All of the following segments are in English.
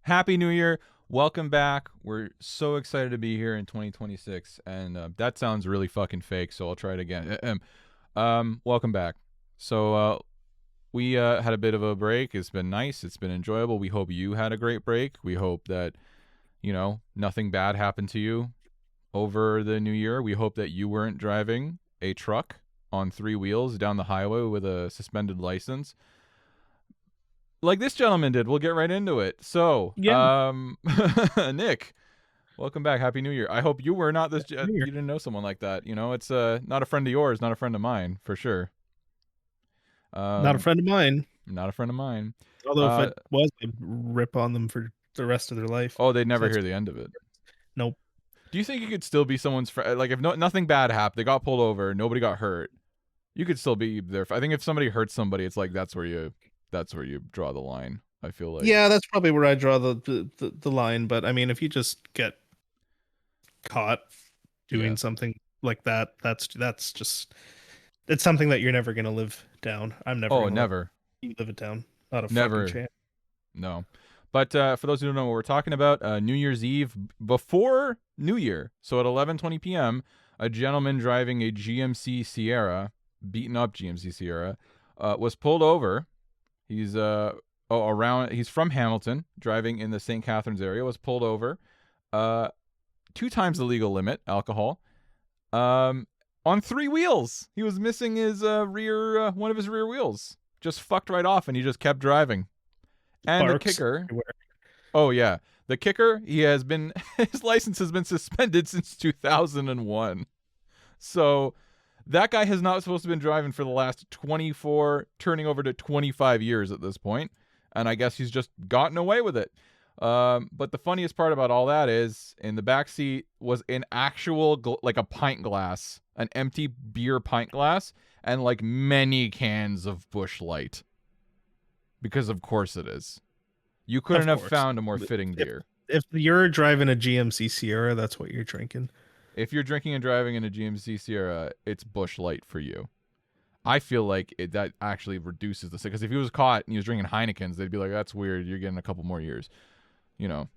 Happy New Year. Welcome back. We're so excited to be here in 2026. And that sounds really fucking fake, so I'll try it again. Welcome back. So we had a bit of a break. It's been nice. It's been enjoyable. We hope you had a great break. We hope that, nothing bad happened to you over the new year. We hope that you weren't driving a truck on 3 wheels down the highway with a suspended license like this gentleman did. We'll get right into it. So, Yeah, Nick, welcome back. Happy New Year. I hope you were not this. You weird. didn't know someone like that. It's not a friend of yours, not a friend of mine, for sure. Not a Um, friend of mine. not a friend of mine. Although if Uh, it was, I'd rip on them for the rest of their life. oh, they'd never So hear the end of it. nope. Do you think you could still be someone's friend? Like, if nothing bad happened, they got pulled over, nobody got hurt, you could still be there. I think if somebody hurts somebody, it's like that's where you draw the line. I feel like. Yeah, that's probably where I draw the line. But I mean, if you just get caught Yeah. doing something like that, that's just it's something that you're never gonna live down. I'm never Oh, gonna never, live it down. Not a fucking never. chance. No. But for those who don't know what we're talking about, New Year's Eve before New Year, so at 11:20 p.m., a gentleman driving a GMC Sierra, beaten up GMC Sierra, was pulled over. He's he's from Hamilton, driving in the St. Catharines area, was pulled over. 2 times the legal limit, alcohol. On 3 wheels. He was missing his rear one of his rear wheels. Just fucked right off, and he just kept driving. And the Sparks kicker, everywhere. oh yeah, the kicker, his license has been suspended since 2001. So that guy has not supposed to have been driving for the last 24, turning over to 25 years at this point, and I guess he's just gotten away with it. But the funniest part about all that is in the back seat was an actual like a pint glass, an empty beer pint glass, and like many cans of Busch Light. Because of course it is. You couldn't Of have course. found a more fitting If beer. if you're driving a GMC Sierra, that's what you're drinking. If you're drinking and driving in a GMC Sierra, it's Busch Light for you. I feel like that actually reduces the because if he was caught and he was drinking Heinekens, they'd be like, "That's weird. You're getting a couple more years."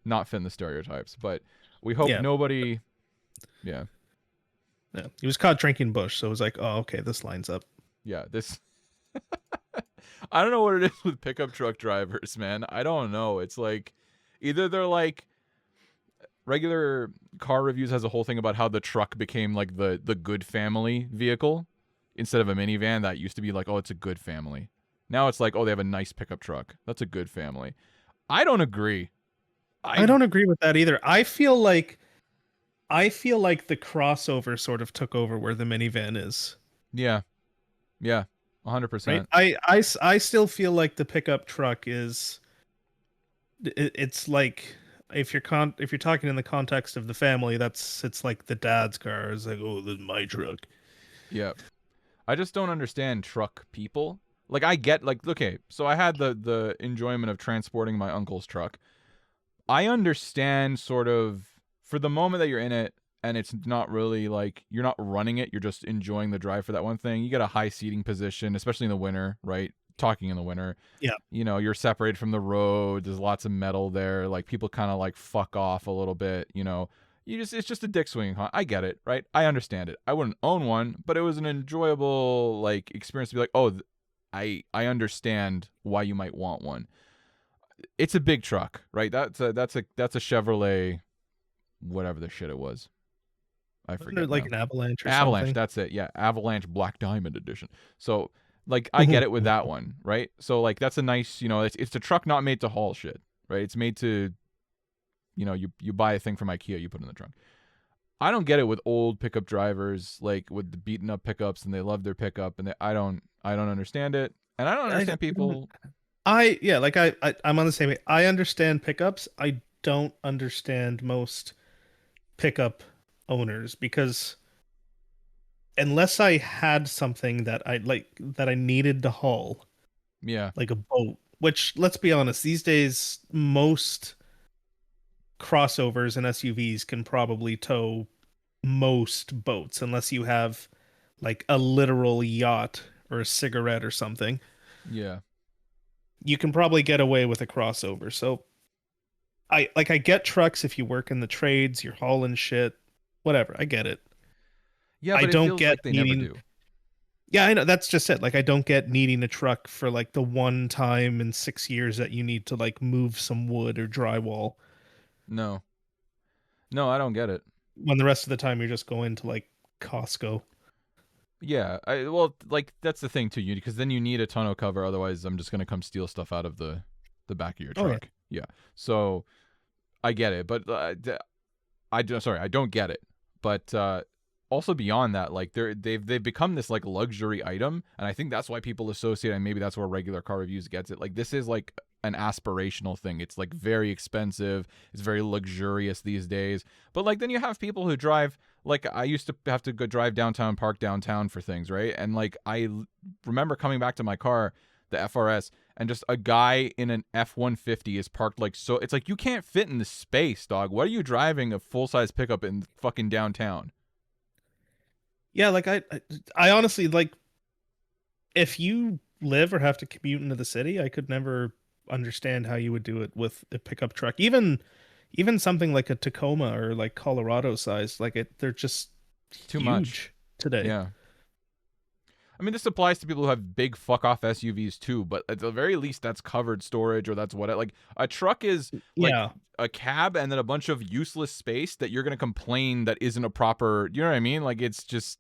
Not fitting the stereotypes. But we hope Yeah. nobody. Yeah, Yeah. He was caught drinking Bush, so it was like, oh, okay, this lines up. yeah. This. I don't know what it is with pickup truck drivers, man. I don't know. It's like either they're like regular car reviews has a whole thing about how the truck became like the good family vehicle instead of a minivan that used to be like, oh, it's a good family. Now it's like, oh, they have a nice pickup truck. That's a good family. I don't agree. I don't agree with that either. I feel like the crossover sort of took over where the minivan is. Yeah, 100%. Right? I still feel like the pickup truck is it's like if you're talking in the context of the family, it's like the dad's car. It's like, oh, this is my truck. Yeah, I just don't understand truck people. Like I get like okay, so I had the enjoyment of transporting my uncle's truck. I understand sort of for the moment that you're in it and it's not really like you're not running it, you're just enjoying the drive for that one thing. You get a high seating position, especially in the winter, right? Talking in the winter. Yeah. You're separated from the road, there's lots of metal there, like people kind of like fuck off a little bit, it's just a dick swinging. I get it, right? I understand it. I wouldn't own one, but it was an enjoyable like experience to be like, "Oh, I understand why you might want one." It's a big truck, right? That's a Chevrolet, whatever the shit it was. I Wasn't it forget like now. an avalanche or Avalanche, something? that's it. Yeah, Avalanche Black Diamond Edition. So, like, I get it with that one, right? So, like, that's a nice, it's a truck not made to haul shit, right? It's made to, you buy a thing from IKEA, you put it in the trunk. I don't get it with old pickup drivers, like with the beaten up pickups, and they love their pickup, and I don't understand it, and I don't understand people. I'm on the same. I understand pickups. I don't understand most pickup owners because unless I had something that I needed to haul, Yeah, like a boat, which let's be honest, these days most crossovers and SUVs can probably tow most boats unless you have like a literal yacht or a cigarette or something. yeah, You can probably get away with a crossover. So I get trucks if you work in the trades, you're hauling shit, whatever. I get it. Yeah, I but it don't feels get like they never needing. do. Yeah, I know that's just it. Like I don't get needing a truck for like the one time in 6 years that you need to like move some wood or drywall. No. No, I don't get it. When the rest of the time you're just going to like Costco. Yeah, well, like that's the thing too, you because then you need a tonneau cover. Otherwise, I'm just gonna come steal stuff out of the back of your Oh yeah. truck. Yeah, so I get it, but I don't get it. But also beyond that, like they've become this like luxury item, and I think that's why people associate, and maybe that's where regular car reviews gets it. Like this is like an aspirational thing. It's like very expensive. It's very luxurious these days. But like then you have people who drive. Like I used to have to go drive downtown, park downtown for things, right? And like remember coming back to my car, the FRS, and just a guy in an F-150 is parked like so. It's like you can't fit in the space, dog. What are you driving a full size pickup in fucking downtown? Yeah, like I honestly like if you live or have to commute into the city, I could never understand how you would do it with a pickup truck. Even something like a Tacoma or like Colorado size, like they're just Too much. huge today. Yeah. I mean, this applies to people who have big fuck off SUVs too, but at the very least, that's covered storage or that's what like a truck is like Yeah. a cab and then a bunch of useless space that you're going to complain that isn't a proper, you know what I mean? Like it's just,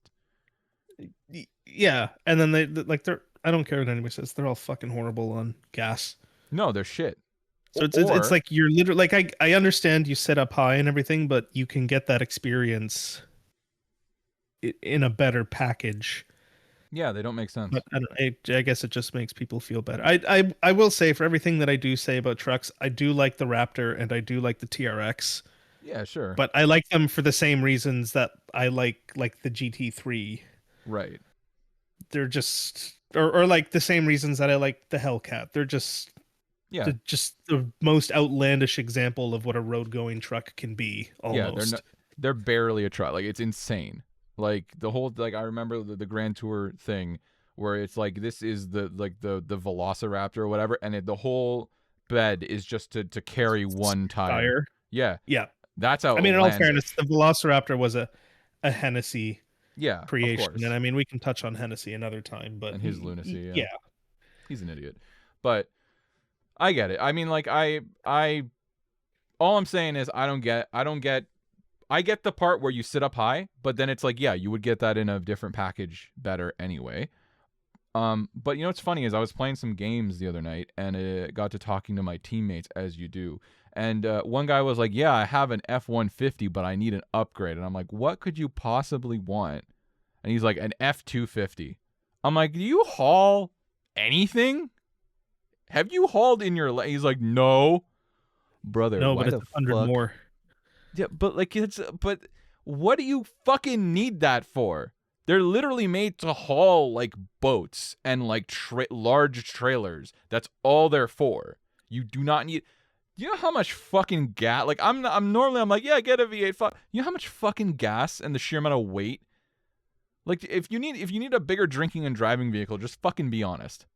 Yeah, and then they're I don't care what anybody says. They're all fucking horrible on gas. no, they're shit. So it's Or, like you're literally like I understand you set up high and everything, but you can get that experience in a better package. yeah, they don't make sense. But I guess it just makes people feel better. I will say for everything that I do say about trucks, I do like the Raptor and I do like the TRX, Yeah, sure. but I like them for the same reasons that I like the GT3. Right. They're just or like the same reasons that I like the Hellcat. They're Yeah. just the most outlandish example of what a road going truck can be Yeah, almost. they're barely a truck. Like it's insane. Like the whole like I remember the Grand Tour thing where it's like this is the Velociraptor or whatever, and the whole bed is just to carry one tire. Tire. Yeah, Yeah. that's I mean, in all fairness, outlandish. the Velociraptor was a Hennessy Yeah, of creation, and course. I mean, we can touch on Hennessy another time, but And his lunacy. Yeah, yeah, he's an idiot. But I get it. I mean, like I all I'm saying is I get the part where you sit up high, but then it's like, yeah, you would get that in a different package better anyway. But you know what's funny is I was playing some games the other night and it got to talking to my teammates as you do. And one guy was like, "Yeah, I have an F-150, but I need an upgrade." And I'm like, "What could you possibly want?" And he's like, "An F-250." I'm like, "Do you haul anything? Have you hauled in your He's like, "No." Brother, no, but why it's the 100 fuck? more. Yeah, but like but what do you fucking need that for? They're literally made to haul like boats and like large trailers. That's all they're for. You do not need. You know how much fucking gas? Like I'm normally I'm like, yeah, get a V8. You know how much fucking gas and the sheer amount of weight. Like if you need a bigger drinking and driving vehicle, just fucking be honest,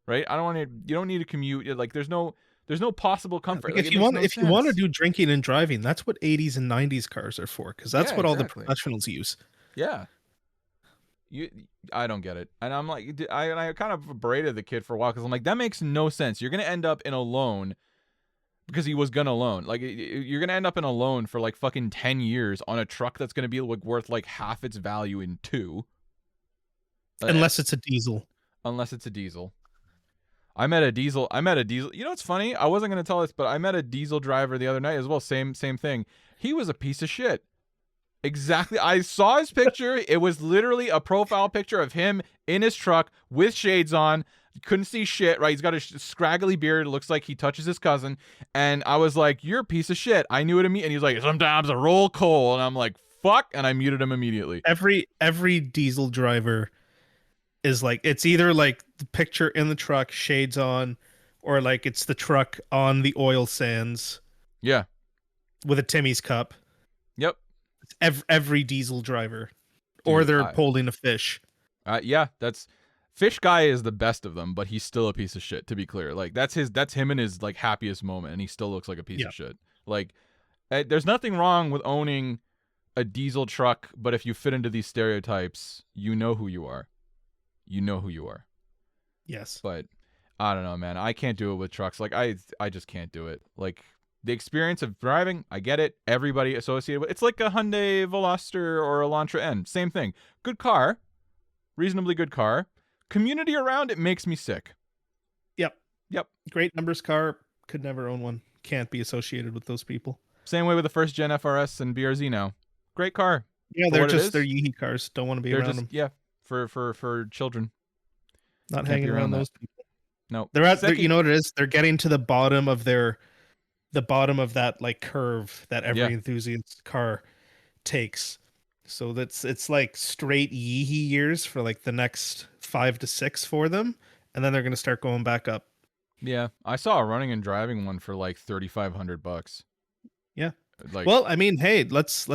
right? I don't want to. You don't need to commute. Like there's no possible comfort. Like Like it makes no if you want to sense. do drinking and driving, that's what 80s and 90s cars are for, because that's Yeah, what all the exactly. professionals use. Yeah. You, I don't get it, and I'm like, I kind of berated the kid for a while because I'm like, that makes no sense. You're gonna end up in a loan because he was gonna loan. Like, you're gonna end up in a loan for like fucking 10 years on a truck that's gonna be like worth like half its value in two, uh, Unless it's a diesel. unless it's a diesel. I met a diesel. You know what's funny? I wasn't gonna tell this, but I met a diesel driver the other night as well. Same thing. He was a piece of shit. Exactly. I saw his picture. It was literally a profile picture of him in his truck with shades on. You couldn't see shit, right? He's got a scraggly beard. It looks like he touches his cousin. And I was like, "You're a piece of shit." I knew it immediately. And he's like, "Sometimes I roll coal." And I'm like, "Fuck." And I muted him immediately. Every diesel driver is like it's either like the picture in the truck, shades on, or like it's the truck on the oil sands Yeah. with a Timmy's cup. Yep. Every diesel driver, or Dude. they're holding a fish. Yeah. That's Fish Guy is the best of them, but he's still a piece of shit, to be clear. Like that's him in his like happiest moment, and he still looks like a piece Yeah. of shit. Like there's nothing wrong with owning a diesel truck, but if you fit into these stereotypes, you know who you are. You know who you are. Yes. But I don't know, man. I can't do it with trucks. Like I just can't do it. Like the experience of driving, I get it. Everybody associated with it's like a Hyundai Veloster or a Elantra N. Same thing. Good car, reasonably good car. Community around it makes me sick. Yep. Yep. Great numbers car. Could never own one. Can't be associated with those people. Same way with the first gen FRS and BRZ now. Great car. Yeah, they're they're Yeehee cars. Don't want to be around them. Yeah, for children. Not hanging around those people. No. They're you know what it is? They're getting to the bottom of that like curve that every enthusiast car takes. So it's like straight Yeehee years for like the next 5 to 6 for them, and then they're gonna start going back up. Yeah, I saw a running and driving one for like $3,500. Yeah. Like, well, I mean, hey, let's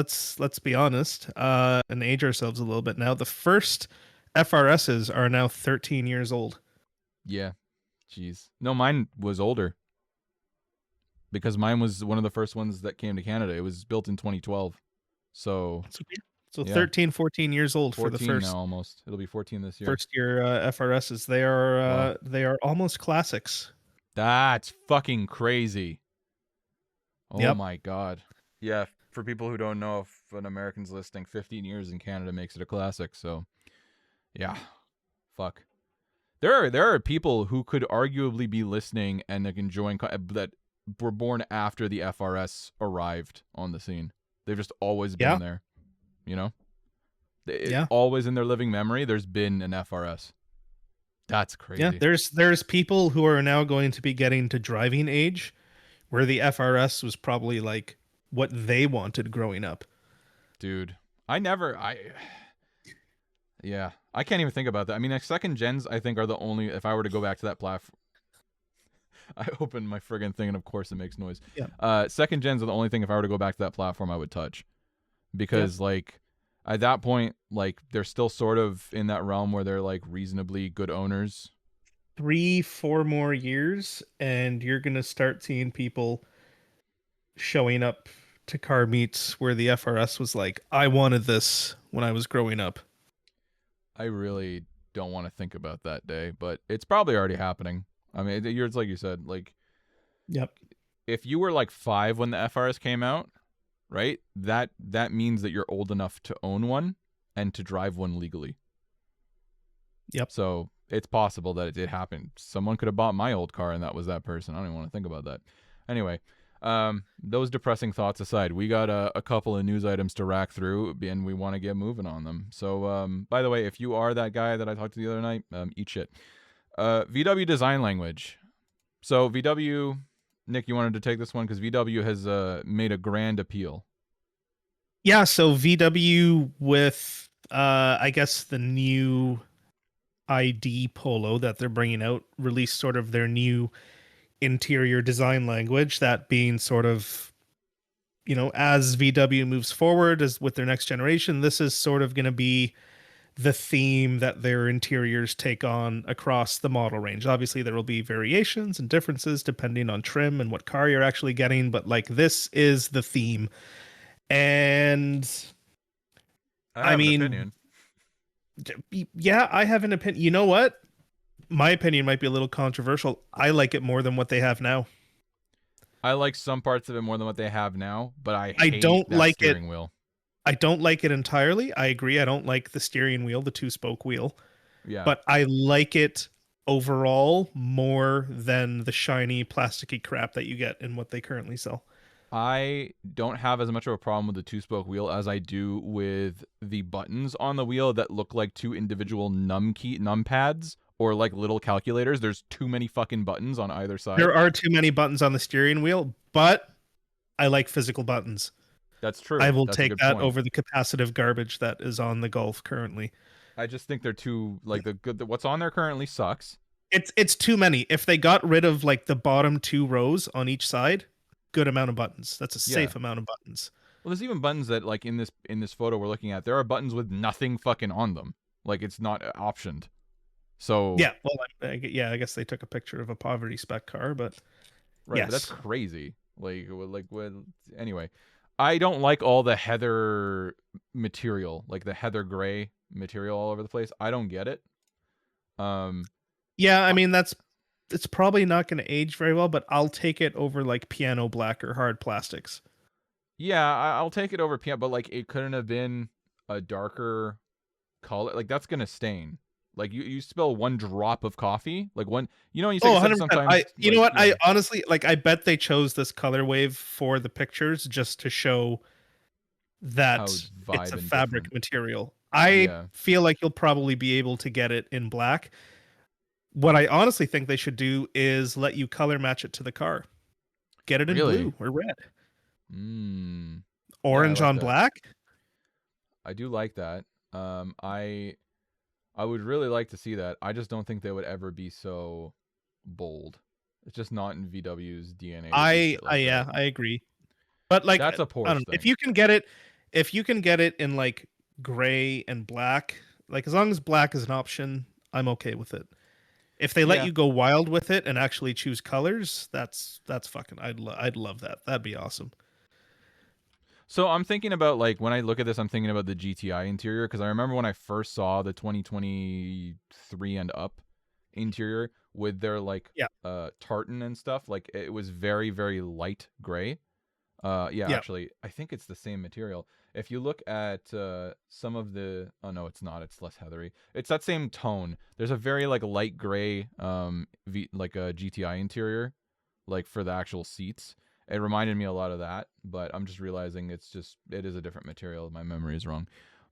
be honest, and age ourselves a little bit now. The first FRSs are now 13 years old. Yeah. Jeez. No, mine was older. Because mine was one of the first ones that came to Canada. It was built in 2012. So 13, 14 years old for the first now almost. It'll be 14 this year. First year FRSs. They are almost classics. That's fucking crazy. Oh yep. my god. Yeah, for people who don't know, if an American's listing, 15 years in Canada makes it a classic. So, yeah. Fuck. There are people who could arguably be listening and like enjoying that were born after the FRS arrived on the scene. They've just always been there, you know? Always in their living memory, there's been an FRS. That's crazy. Yeah, there's people who are now going to be getting to driving age where the FRS was probably like what they wanted growing up. Dude, I can't even think about that. I mean, like second gens, I think are the only, if I were to go back to that platform, I opened my friggin' thing and of course it makes noise. Yeah. Second gens are the only thing, if I were to go back to that platform, I would touch. Because like at that point, like they're still sort of in that realm where they're like reasonably good owners. 3-4 more years and you're going to start seeing people showing up to car meets where the FRS was like, I wanted this when I was growing up. I really don't want to think about that day, but it's probably already happening. I mean, it's like you said, like, yep. If you were like 5 when the FRS came out, right? That means that you're old enough to own one and to drive one legally. Yep. So it's possible that it did happen. Someone could have bought my old car and that was that person. I don't even want to think about that. Anyway, those depressing thoughts aside, we got a couple of news items to rack through and we want to get moving on them. So, by the way, if you are that guy that I talked to the other night, eat shit. VW design language. So VW, Nick, you wanted to take this one because VW has made a grand appeal. Yeah, so VW with I guess the new ID Polo that they're bringing out released sort of their new interior design language, that being sort of, you know, as VW moves forward as with their next generation, this is sort of going to be the theme that their interiors take on across the model range. Obviously, there will be variations and differences depending on trim and what car you're actually getting, but like this is the theme. And I mean, an opinion. Yeah, I have an opinion. You know what? My opinion might be a little controversial. I like it more than what they have now. I like some parts of it more than what they have now, but I don't like steering wheel. I don't like it entirely. I agree. I don't like the steering wheel, the 2-spoke wheel. Yeah. But I like it overall more than the shiny plasticky crap that you get in what they currently sell. I don't have as much of a problem with the 2-spoke wheel as I do with the buttons on the wheel that look like 2 individual numpads or like little calculators. There's too many fucking buttons on either side. There are too many buttons on the steering wheel, but I like physical buttons. That's true. I will take that over the capacitive garbage that is on the Golf currently. I just think they're too like what's on there currently sucks. It's too many. If they got rid of like the bottom 2 rows on each side, good amount of buttons. That's a safe amount of buttons. Well, there's even buttons that like in this photo we're looking at, there are buttons with nothing fucking on them. Like it's not optioned. So Yeah, well, yeah, I guess they took a picture of a poverty spec car, but right, but that's yes. crazy. Anyway, I don't like all the heather material, like the heather gray material all over the place. I don't get it. Um, Yeah, I uh, mean that's it's probably not going to age very well, but I'll take it over like piano black or hard plastics. yeah, I'll take it over piano, but like it couldn't have been a darker color. Like that's gonna stain. Like you spill one drop of coffee, like one. You know, when you Oh, said 100%. sometimes You know like what? yeah, I honestly like I bet they chose this color wave for the pictures just to show how that it's vibe a and fabric different. material. I Yeah, feel like you'll probably be able to get it in black. What I honestly think they should do is let you color match it to the car. Get it in really. blue or red. Yeah, I Orange like on that. black? I do like that. I would really like to see that. I just don't think they would ever be so bold. It's just not in VW's DNA to do shit I like yeah, that. I agree. But like That's a I don't Porsche know, thing. if you can get it in like gray and black, like as long as black is an option, I'm okay with it. If they let Yeah. you go wild with it and actually choose colors, that's fucking I'd love that. That'd be awesome. So I'm thinking about like when I look at this, I'm thinking about the GTI interior because I remember when I first saw the 2023 and up interior with their like Yeah. tartan and stuff. Like it was very light gray. Yeah, Yeah. actually, I think it's the same material. If you look at some of the, oh no, it's not. It's less heathery. It's that same tone. There's a very like light gray, like a GTI interior, like for the actual seats. It reminded me a lot of that, but I'm just realizing it is a different material. My memory is wrong.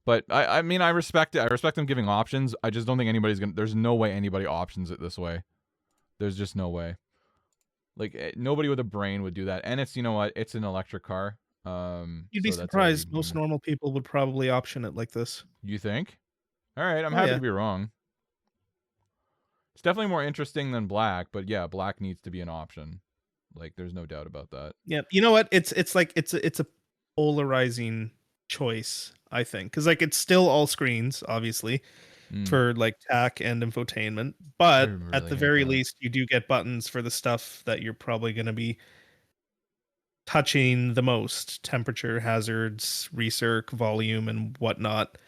But I mean, I respect it. I respect them giving options. I just don't think anybody's gonna. There's no way anybody options it this way. There's just no way. Like nobody with a brain would do that. And it's, you know what? It's an electric car. You'd be So that's already surprised. Most normal people would probably option it like this. you think? All right, I'm Oh happy yeah. to be wrong. It's definitely more interesting than black, but yeah, black needs to be an option. Like there's no doubt about that. Yeah. You know what? It's like it's a polarizing choice, I think. Cuz like it's still all screens, obviously, Mm, for like tack and infotainment, I but at really the hate very that. least you do get buttons for the stuff that you're probably going to be touching the most: temperature, hazards, recirc, volume, and whatnot,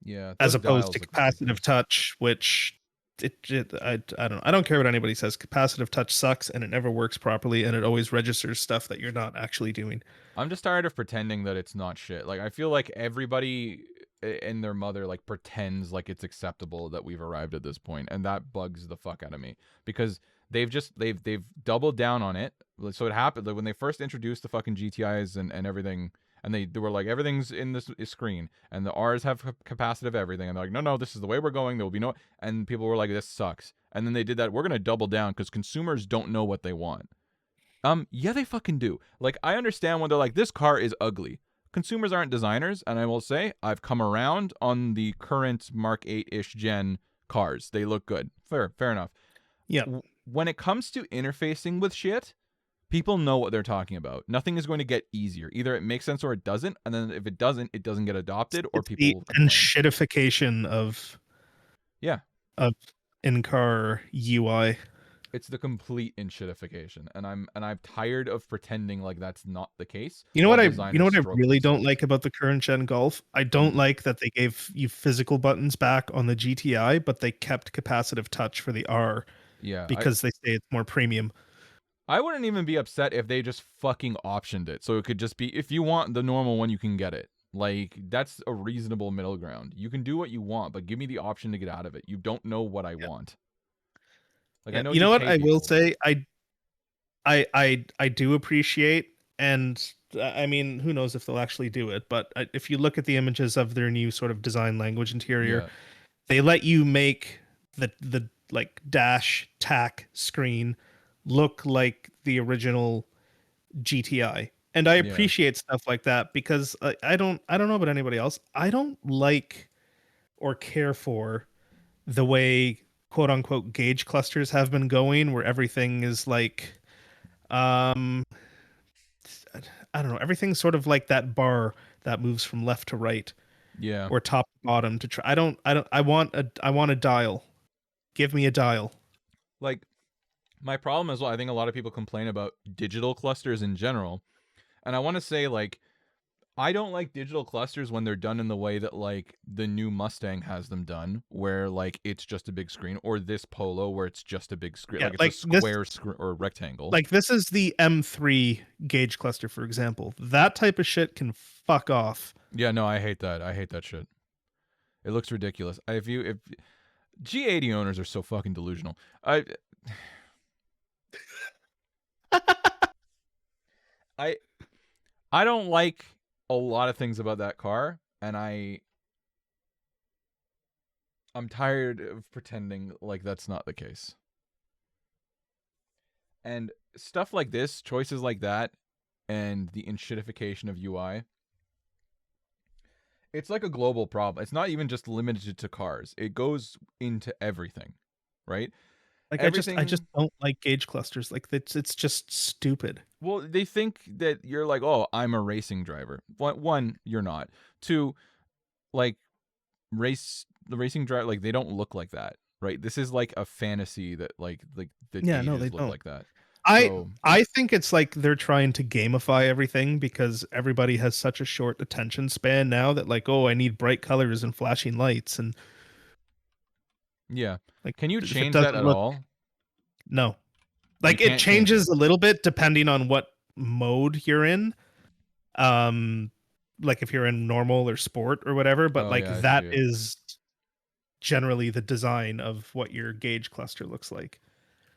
Yeah, as those opposed to dials look capacitive ridiculous. touch, which I don't care what anybody says. Capacitive touch sucks and it never works properly and it always registers stuff that you're not actually doing. I'm just tired of pretending that it's not shit. Like I feel like everybody and their mother like pretends like it's acceptable that we've arrived at this point, and that bugs the fuck out of me because they've doubled down on it. So it happened like when they first introduced the fucking GTIs and everything, and they were like everything's in this screen, and the R's have capacitive everything, and they're like no, this is the way we're going. There will be no, and people were like this sucks, and then they did that. We're gonna double down because consumers don't know what they want. Yeah, they fucking do. Like, I understand when they're like, this car is ugly. Consumers aren't designers, and I will say, I've come around on the current Mark 8-ish gen cars. They look good. Fair enough. Yeah. When it comes to interfacing with shit, people know what they're talking about. Nothing is going to get easier. Either it makes sense or it doesn't, and then if it doesn't get adopted, or It's people the will complain. enshittification Yeah, of in-car UI. it's the complete enshittification, and I'm tired of pretending like that's not the case while You know designers what I stroke really don't themselves. like about the current gen Golf? I don't Mm. like that they gave you physical buttons back on the GTI, but they kept capacitive touch for the R Yeah, because they say it's more premium. I wouldn't even be upset if they just fucking optioned it. So it could just be if you want the normal one, you can get it. Like that's a reasonable middle ground. You can do what you want, but give me the option to get out of it. You don't know what I Yeah. want. Like I Yeah. know You you know what pay I will people, but say? I do appreciate, and I mean, who knows if they'll actually do it, but if you look at the images of their new sort of design language interior, yeah, they let you make the like dash tack screen look like the original GTI. And I yeah, appreciate stuff like that because I don't know about anybody else. I don't like or care for the way quote unquote gauge clusters have been going where everything is like um I don't know, everything's sort of like that bar that moves from left to right yeah. or top to bottom to try. I want a dial. Give me a dial. Like, my problem is, well, I think a lot of people complain about digital clusters in general. And I want to say, like, I don't like digital clusters when they're done in the way that like the new Mustang has them done, where like it's just a big screen, or this Polo where it's just a big screen, Yeah, like it's a like this. square or rectangle. Like this is the M3 gauge cluster, for example. That type of shit can fuck off. Yeah, no, I hate that. I hate that shit. It looks ridiculous. If G80 owners are so fucking delusional. I I don't like a lot of things about that car, and I'm tired of pretending like that's not the case. And stuff like this, choices like that, and the enshittification of UI, it's like a global problem. It's not even just limited to cars. It goes into everything, right? Like Everything. I just don't like gauge clusters. Like it's just stupid. Well, they think that you're like, oh, I'm a racing driver. One, you're not. Two, like the racing driver, like they don't look like that, right? This is like a fantasy that like the Yeah, no, gauges they look don't. like that. I So I think it's like they're trying to gamify everything because everybody has such a short attention span now that like, oh, I need bright colors and flashing lights and yeah, like can you if it change that doesn't at look all? no. You Like it can't change it. changes a little bit depending on what mode you're in. Um like if you're in normal or sport or whatever, but Oh like yeah, I see that it. is generally the design of what your gauge cluster looks like.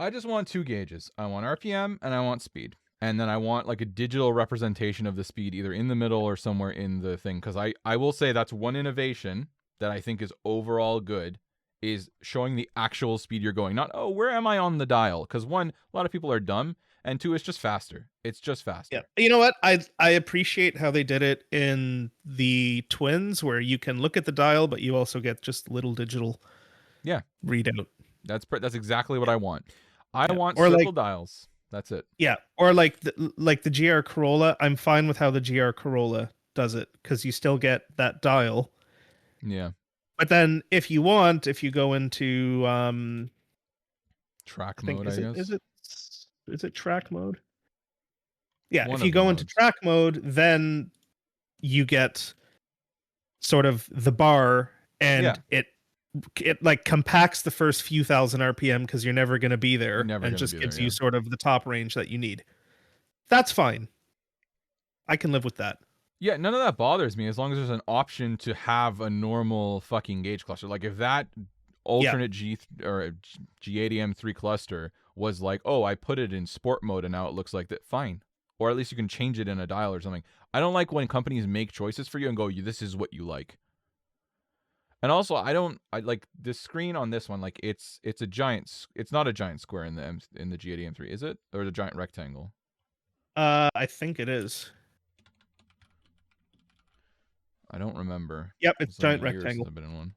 I just want two gauges. I want RPM and I want speed. And then I want like a digital representation of the speed either in the middle or somewhere in the thing. Because I will say that's one innovation that I think is overall good, is showing the actual speed you're going. Not, oh, where am I on the dial? Because one, a lot of people are dumb. And two, it's just faster. It's just Yeah. faster. You know what? I appreciate how they did it in the twins where you can look at the dial, but you also get just little digital Yeah, readout. that's exactly what Yeah. I want. I Yeah. want Or like circle dials. That's it. yeah, or like the GR Corolla, I'm fine with how the GR Corolla does it because you still get that dial. Yeah. But then if you want, if you go into I Track think mode, I guess. is it track mode? Yeah, One if you of the go into modes. track mode, then you get sort of the bar Yeah. and it like compacts the first few thousand RPM because you're never going to be You're there never and going to just be there. gives Yeah. you sort of the top range that you need. That's fine. I can live with that. Yeah, none of that bothers me as long as there's an option to have a normal fucking gauge cluster. Like if that Yeah. alternate G80M3 cluster was like, oh, I put it in sport mode and now it looks like that, fine. Or at least you can change it in a dial or something. I don't like when companies make choices for you and go, this is what you like. And also, I like this screen on this one. Like it's a giant. It's not a giant square in the G80M3, is it? Or is it a giant rectangle? I think it is. I don't remember. Yep, it's It's so many giant years since rectangle. I've been in one.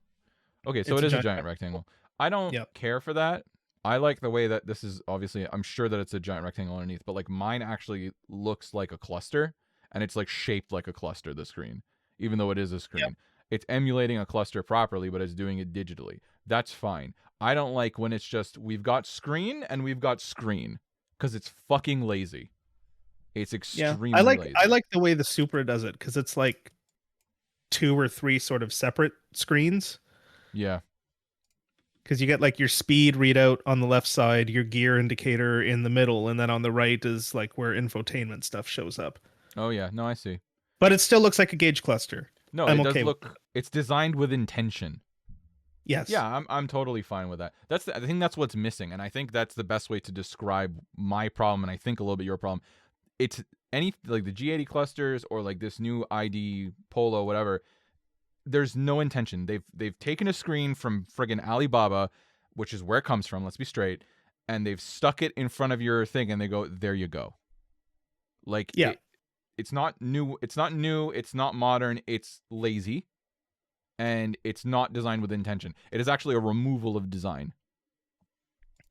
Okay, so It's it a is a giant giant rectangle. rectangle. I don't Yep. care for that. I like the way that this is obviously, I'm sure that it's a giant rectangle underneath, but like mine actually looks like a cluster and it's like shaped like a cluster, the screen, even though it is a Yep. screen. It's emulating a cluster properly, but it's doing it digitally. That's fine. I don't like when it's just, we've got screen and we've got screen because it's fucking lazy. It's Yeah. extremely lazy. I like the way the Supra does it because it's like 2 or 3 sort of separate screens. Yeah. Because you get like your speed readout on the left side, your gear indicator in the middle, and then on the right is like where infotainment stuff shows up. Oh, yeah. No, I see. But it still looks like a gauge cluster. No, I'm it does okay with that. look, it's designed with intention. Yes. Yeah, I'm totally fine with that. I think that's what's missing, and I think that's the best way to describe my problem, and I think a little bit your problem. It's any like the G80 clusters or like this new ID Polo, whatever. There's no intention. They've taken a screen from friggin' Alibaba, which is where it comes from. Let's be straight, and they've stuck it in front of your thing, and they go, there you go. Like Yeah. it's not new. It's not new. It's not modern. It's lazy. And it's not designed with intention. It is actually a removal of design.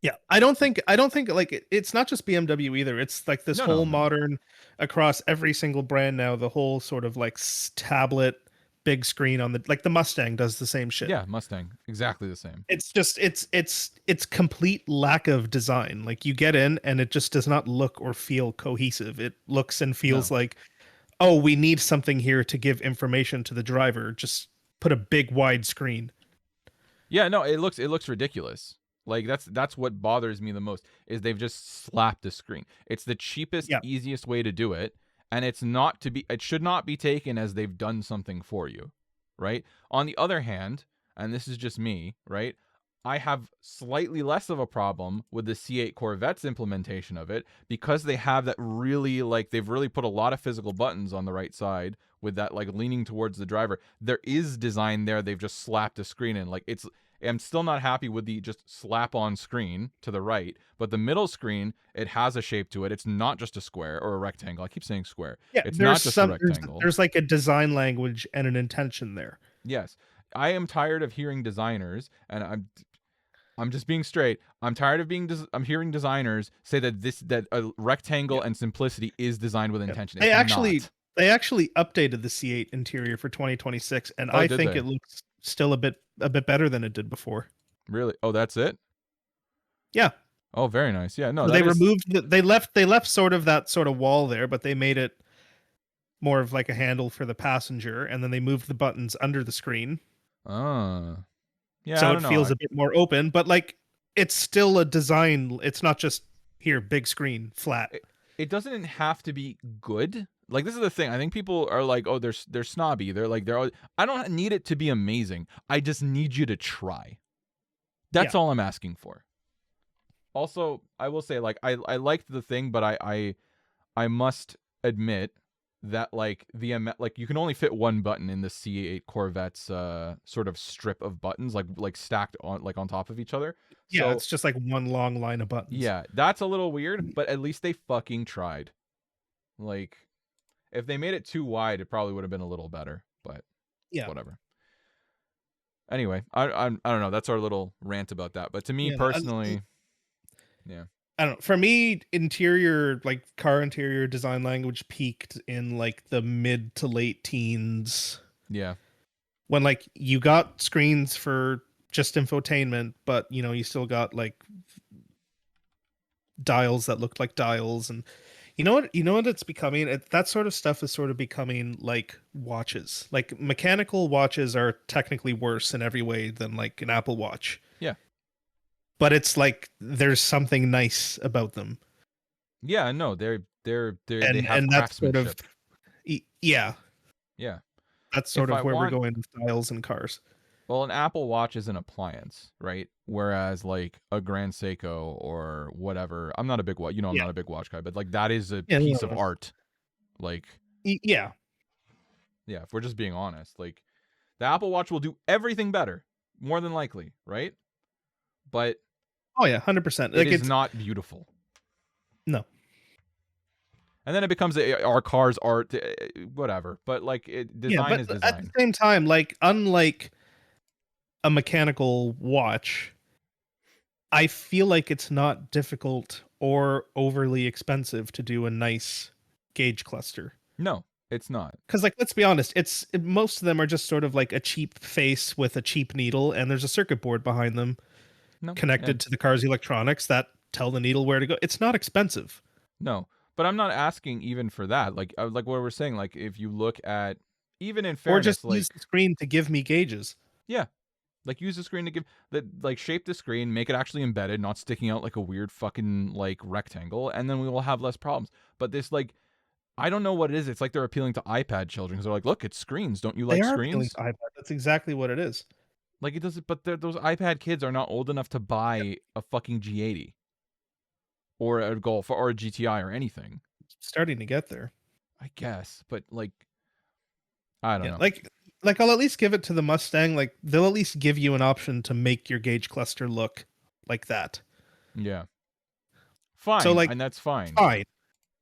Yeah, I don't think like it's not just BMW either. It's like this whole No. modern across every single brand now, the whole sort of like tablet big screen on the Mustang does the same shit. Yeah, Mustang, exactly the same. It's just it's complete lack of design. Like you get in and it just does not look or feel cohesive. It looks and feels No. like, oh, we need something here to give information to the driver. Just put a big wide screen. Yeah, no, it looks ridiculous. Like that's what bothers me the most is they've just slapped a screen. It's the cheapest, Yeah. easiest way to do it, and it should not be taken as they've done something for you, right? On the other hand, and this is just me, right? I have slightly less of a problem with the C8 Corvette's implementation of it because they have that really they've really put a lot of physical buttons on the right side with that leaning towards the driver. There is design there. They've just slapped a screen in. I'm still not happy with the just slap on screen to the right, but the middle screen, it has a shape to it. It's not just a square or a rectangle. I keep saying square. Yeah, It's not just a rectangle. There's like a design language and an intention there. Yes. I am tired of hearing designers, and I'm just being straight. I'm tired of I'm hearing designers say that a rectangle and simplicity is designed with intention. They It's actually not. they actually updated the C8 interior for 2026, and Oh, I did think they? it looks still a bit better than it did before. Really? Oh, that's it? Yeah. Oh, very nice. Yeah, no, So that they is removed they left sort of that sort of wall there, but they made it more of like a handle for the passenger, and then they moved the buttons under the screen. Yeah, So I it don't know. feels a bit more open, but like it's still a design. It's not just here, big screen, flat. It doesn't have to be good. Like, this is the thing. I think people are like, oh, they're snobby. I don't need it to be amazing. I just need you to try. That's all I'm asking for. Also, I will say, like, I liked the thing, but I must admit that you can only fit one button in the C8 Corvette's sort of strip of buttons, like stacked on top of each other. Yeah, So it's just like one long line of buttons. yeah, that's a little weird, but at least they fucking tried. Like, if they made it too wide, it probably would have been a little better, but Yeah. whatever. Anyway, I don't know. That's our little rant about that. But to me personally, yeah. I don't know. For me, interior, like car interior design language peaked in like the mid to late teens. Yeah. When like you got screens for just infotainment, but you know, you still got like dials that looked like dials, and you know what it's becoming? That sort of stuff is sort of becoming like watches. Like mechanical watches are technically worse in every way than like an Apple Watch. Yeah. But it's like there's something nice about them. Yeah, no, they have And that's sort of craftsmanship. yeah. Yeah. That's sort If of I where we're want- going with dials and cars. Well, an Apple Watch is an appliance, right? Whereas like a Grand Seiko or whatever, I'm not a big watch, I'm not a big watch guy, but like that is a piece of art. Like, yeah. Yeah, if we're just being honest, like the Apple Watch will do everything better, more than likely, right? But oh yeah, 100%. Like, it's not beautiful. No. And then it becomes our car's art, whatever. But like, design is design. At the same time, like unlike a mechanical watch, I feel like it's not difficult or overly expensive to do a nice gauge cluster. No, it's not. Because like, let's be honest, most of them are just sort of like a cheap face with a cheap needle, and there's a circuit board behind them connected to the car's electronics that tell the needle where to go. It's not expensive. No, but I'm not asking even for that. Like what we're saying, like if you look at, even in fairness, or just use the screen to give me gauges. Yeah. Like, use the screen to give shape the screen, make it actually embedded, not sticking out like a weird fucking like rectangle, and then we will have less problems. But this, like, I don't know what it is. It's like they're appealing to iPad children because they're like, look, it's screens. Don't you like screens? iPad. That's exactly what it is. Like, it doesn't. But those iPad kids are not old enough to buy a fucking G80 or a Golf or a GTI or anything. It's starting to get there, I guess, but like, I don't know. Like I'll at least give it to the Mustang. Like they'll at least give you an option to make your gauge cluster look like that. Yeah. Fine. So like, and that's fine.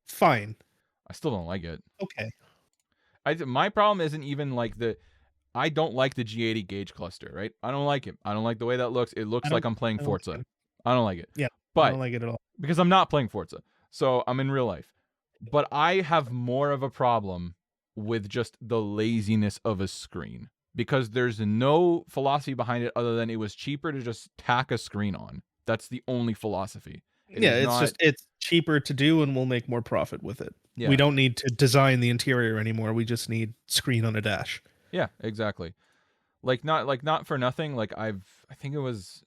Fine. I still don't like it. Okay. My problem isn't even like I don't like the G80 gauge cluster, right? I don't like it. I don't like the way that looks. It looks like I'm playing Forza. I don't like it. Yeah. But I don't like it at all. Because I'm not playing Forza. So I'm in real life. But I have more of a problem with just the laziness of a screen, because there's no philosophy behind it other than it was cheaper to just tack a screen on. That's the only philosophy. It Yeah, is not. it's cheaper to do and we'll make more profit with it. We Yeah. don't need to design the interior anymore. We just need screen on a dash. Yeah, exactly. Like not for nothing, like I think it was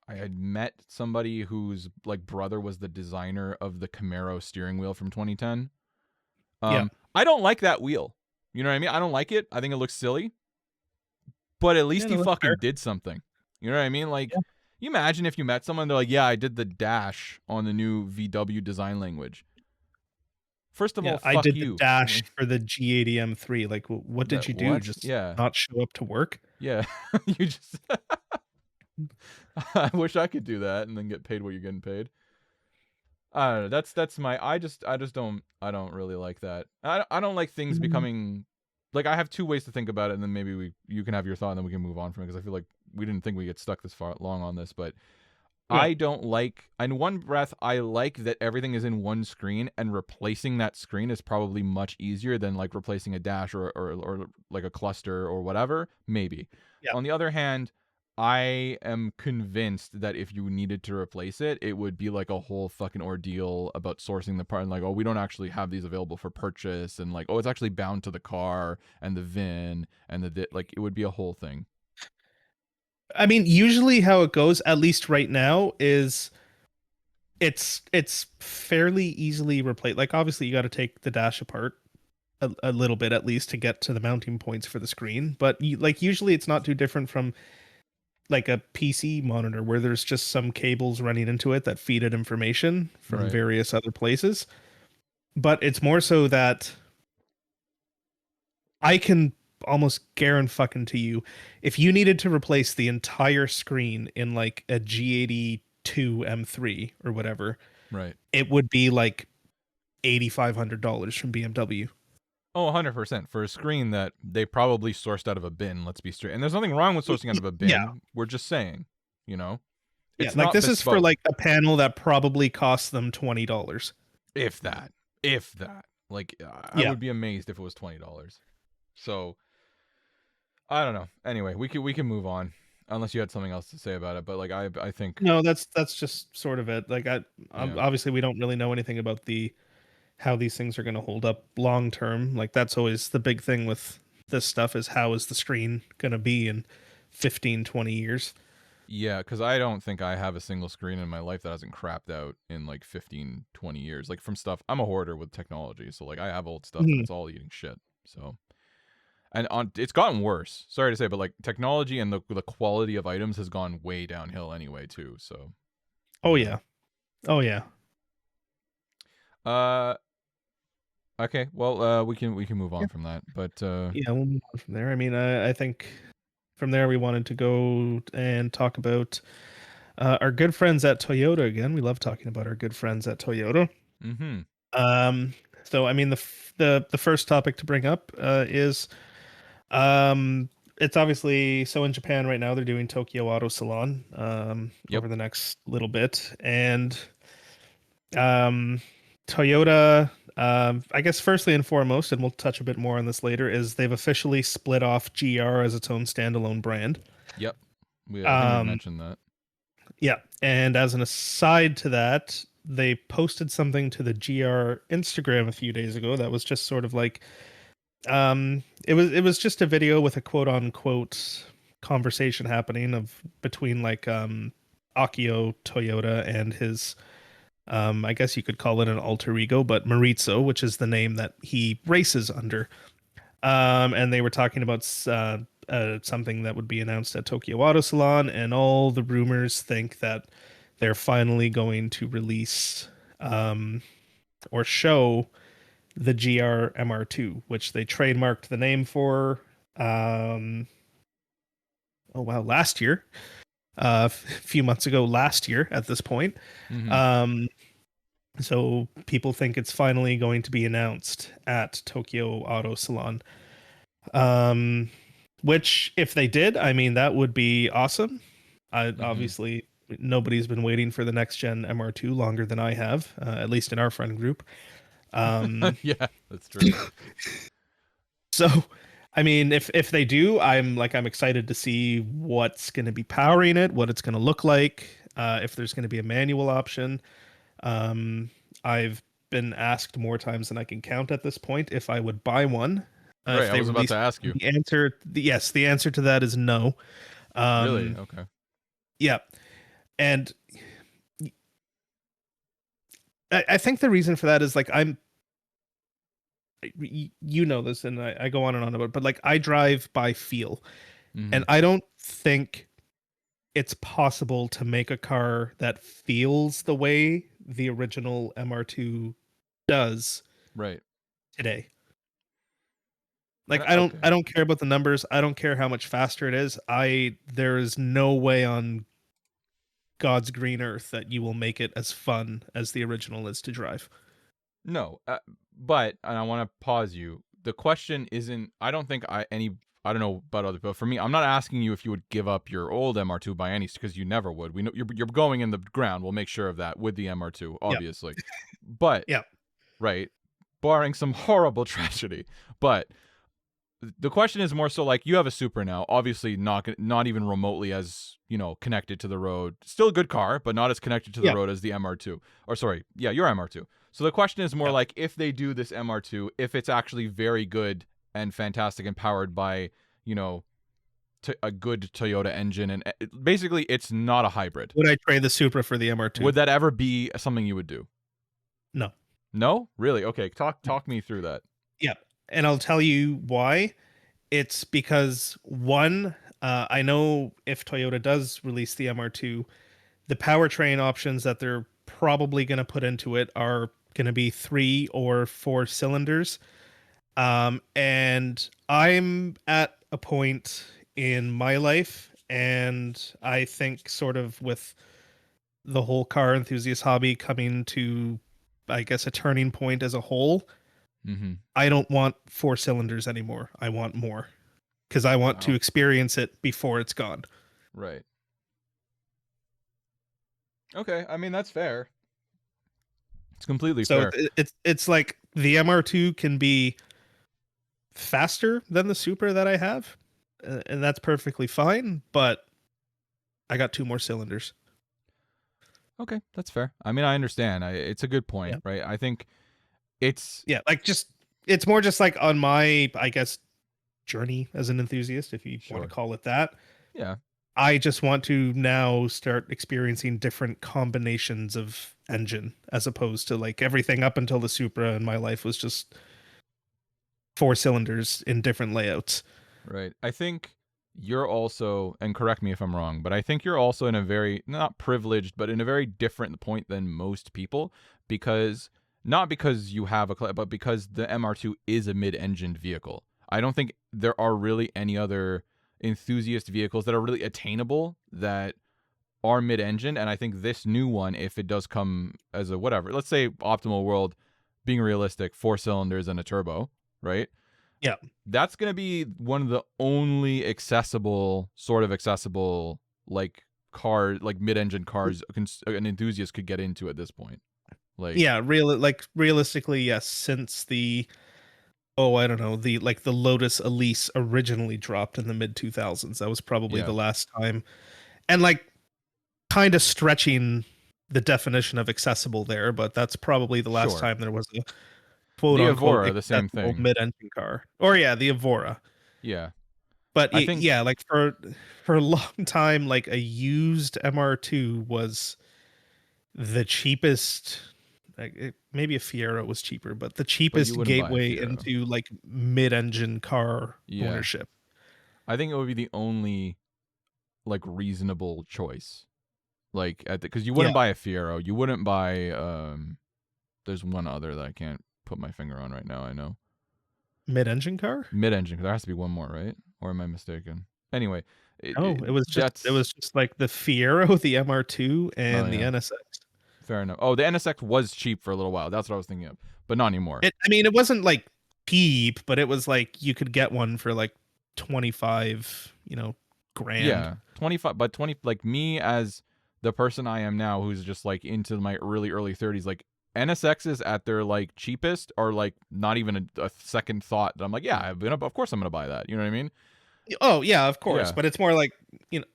I had met somebody whose like brother was the designer of the Camaro steering wheel from 2010. Yeah. I don't like that wheel. You know what I mean? I don't like it. I think it looks silly, but at Yeah, least he no, that's fair. fucking did something. You know what I mean? Like, Yeah. you imagine if you met someone, they're like, yeah, I did the dash on the new VW design language. First of Yeah, all, I fuck did the you. dash Like, for the G80 M3. Like, what did that you do? what? Just Yeah. not show up to work? Yeah. You just I wish I could do that and then get paid what you're getting paid. I don't know. That's my I just don't really like that. I don't like things Mm. becoming like I have two ways to think about it, and then maybe you can have your thought and then we can move on from it because I feel like we didn't think we get stuck this far long on this, but Yeah. I don't like in one breath I like that everything is in one screen and replacing that screen is probably much easier than like replacing a dash or like a cluster or whatever, maybe. Yeah. On the other hand, I am convinced that if you needed to replace it, it would be like a whole fucking ordeal about sourcing the part and like, oh, we don't actually have these available for purchase, and like, oh, it's actually bound to the car and the VIN and like it would be a whole thing. I mean, usually how it goes, at least right now, is it's fairly easily replaced. Like, obviously, you got to take the dash apart a little bit at least to get to the mounting points for the screen. But like, usually, it's not too different from like a PC monitor where there's just some cables running into it that feed it information from Right. various other places. But it's more so that I can almost guarantee fucking to you, if you needed to replace the entire screen in like a G82 M3 or whatever, Right. it would be like $8,500 from BMW. Oh, 100% for a screen that they probably sourced out of a bin. Let's be straight. And there's nothing wrong with sourcing out of a Yeah, bin. We're just saying, you know, yeah. it's Like, not this is for bespoke. like a panel that probably costs them $20. If that, if that, like, I Yeah. would be amazed if it was $20. So I don't know. Anyway, we can move on unless you had something else to say about it. But like, I think, No, that's just sort of it. Like, yeah, obviously we don't really know anything about the how these things are going to hold up long term. Like, that's always the big thing with this stuff, is how is the screen going to be in 15, 20 years. yeah, because I don't think I have a single screen in my life that hasn't crapped out in like 15, 20 years. Like from stuff, I'm a hoarder with technology, so like I have old stuff and Mhm. it's all eating shit. So and on it's gotten worse. Sorry to say, but like technology and the quality of items has gone way downhill anyway too. So Oh you know. yeah. Oh yeah. Uh okay, well we can move Yeah. on from that. But Yeah, we'll move on from there. I mean, I think from there we wanted to go and talk about our good friends at Toyota again. We love talking about our good friends at Toyota. mhm. Um, so I mean, the first topic to bring up is it's obviously, so in Japan right now they're doing Tokyo Auto Salon Yep. over the next little bit, and um, Toyota. I guess firstly and foremost, and we'll touch a bit more on this later, is they've officially split off GR as its own standalone brand. Yep. I think we've Um, mentioned that. yeah, and as an aside to that, they posted something to the GR Instagram a few days ago that was just sort of like, it was just a video with a quote unquote conversation happening of between like Akio Toyota and his, I guess you could call it an alter ego, but Maritzo, which is the name that he races under. And they were talking about something that would be announced at Tokyo Auto Salon, and all the rumors think that they're finally going to release or show the GR MR2, which they trademarked the name for. Um, oh wow, last year, a few months ago, last year at this point. Mhm. Um, so people think it's finally going to be announced at Tokyo Auto Salon. Um, which, if they did, I mean, that would be awesome. Mhm. Obviously, nobody's been waiting for the next gen MR2 longer than I have, at least in our friend group. Um, Yeah, that's true. So, I mean, if they do, I'm excited to see what's going to be powering it, what it's going to look like, if there's going to be a manual option. I've been asked more times than I can count at this point if I would buy one, Right, if I they was about to release. ask you. Yes, the answer to that is no. Really? Um, Okay. yeah, and I think the reason for that is like you know this, and I go on and on about it, but like I drive by feel, Mm-hmm. and I don't think it's possible to make a car that feels the way the original MR2 does Right. today. Like That, I okay. don't care about the numbers. I don't care how much faster it is. There is no way on God's green earth that you will make it as fun as the original is to drive. No, but and I want to pause you. The question isn't. I don't think I don't know about other people. For me, I'm not asking you if you would give up your old MR2 by any, because you never would. We know you're going in the ground. We'll make sure of that with the MR2, Yeah. obviously. But Yeah. right, barring some horrible tragedy. But the question is more so like, you have a Supra now, obviously not even remotely as, connected to the road. Still a good car, but not as connected to the Yeah. road as the MR2. Or sorry, yeah, your MR2. So the question is more Yeah. like, if they do this MR2, if it's actually very good and fantastic and powered by, you know, a good Toyota engine, and basically it's not a hybrid. Would I trade the Supra for the MR2? Would that ever be something you would do? No. No? Really? Okay, No. talk me through that. Yeah. And I'll tell you why. It's because one, I know if Toyota does release the MR2, the powertrain options that they're probably going to put into it are going to be 3 or 4 cylinders. And I'm at a point in my life, and I think sort of with the whole car enthusiast hobby coming to, I guess, a turning point as a whole, Mm-hmm. I don't want 4 cylinders anymore. I want more because I want to Wow. experience it before it's gone. Right. Okay, I mean that's fair. It's completely So fair. it's like the MR2 can be faster than the Supra that I have, and that's perfectly fine. But I got 2 more cylinders. Okay, that's fair. I mean, I understand. It's a good Yeah, point, right? I think it's yeah. Like just it's more just like on my, I guess, journey as an enthusiast, if you want to sure. call it that. Yeah, I just want to now start experiencing different combinations of engine as opposed to like everything up until the Supra in my life was just 4 cylinders in different layouts. right. I think you're also, and correct me if I'm wrong, but I think you're also in a very, not privileged, but in a very different point than most people, because not because you have but because the MR2 is a mid-engined vehicle. I don't think there are really any other enthusiast vehicles that are really attainable that are mid-engine, and I think this new one, if it does come as a whatever, let's say optimal world, being realistic, 4 cylinders and a turbo, right? Yeah. That's going to be one of the only sort of accessible, like car, like mid-engine cars an enthusiast could get into at this point. Like, Yeah, realistically, yes, since the I don't know, the Lotus Elise originally dropped in the mid 2000s. That was probably yeah, the last time. And like kind of stretching the definition of accessible there, but that's probably the last sure. time there was a quote The unquote Evora, the same accessible thing. mid-engine car. Or yeah, the Evora. Yeah, But I think yeah, like for a long time, like a used MR2 was the cheapest. Like maybe a Fiero was cheaper, but the but you cheapest wouldn't buy a gateway Fiero. into like mid-engine car Yeah, ownership. I think it would be the only like reasonable choice. Like at the, because you Yeah, wouldn't buy a Fiero, you wouldn't buy there's one other that I can't put my finger on right now. I know mid-engine car. mid-engine, 'cause there has to be one more, right? Or am I mistaken? Anyway, Oh, it that's was just like the Fiero, the MR2, oh and the yeah, NSX. fair enough. Oh, the NSX was cheap for a little while. That's what I was thinking of, but not anymore. I mean, it wasn't like cheap, but it was like you could get one for like 25, grand. Yeah, 25, but 20, like me as the person I am now, who's just like into my early 30s, like NSXs at their like cheapest are like not even a second thought. That I'm like, yeah, of course I'm gonna buy that. You know what I mean? Oh yeah, of course, Yeah, but it's more like,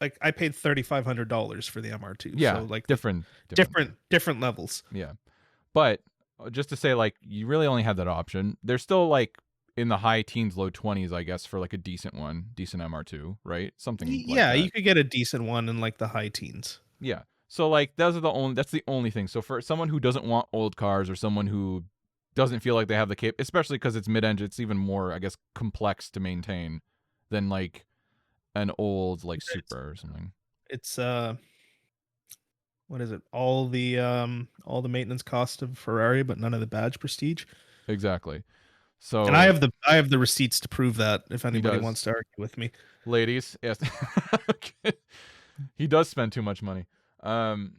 like I paid $3,500 for the MR2, so yeah, like different thing. different levels. Yeah, but just to say, like, you really only have that option. They're still like in the high teens, low 20s, I guess, for like a decent MR2, right? Something like Yeah, that. you could get a decent one in like the high teens. Yeah. So like that's the only thing. So for someone who doesn't want old cars or someone who doesn't feel like they have the especially because it's mid-engine, it's even more, I guess, complex to maintain than like an old like It's Supra or something. it's what is it? All the maintenance cost of Ferrari, but none of the badge prestige. Exactly. And So I have the receipts to prove that if he anybody does. wants to argue with me. Ladies, yes. Okay. He does spend too much money. Um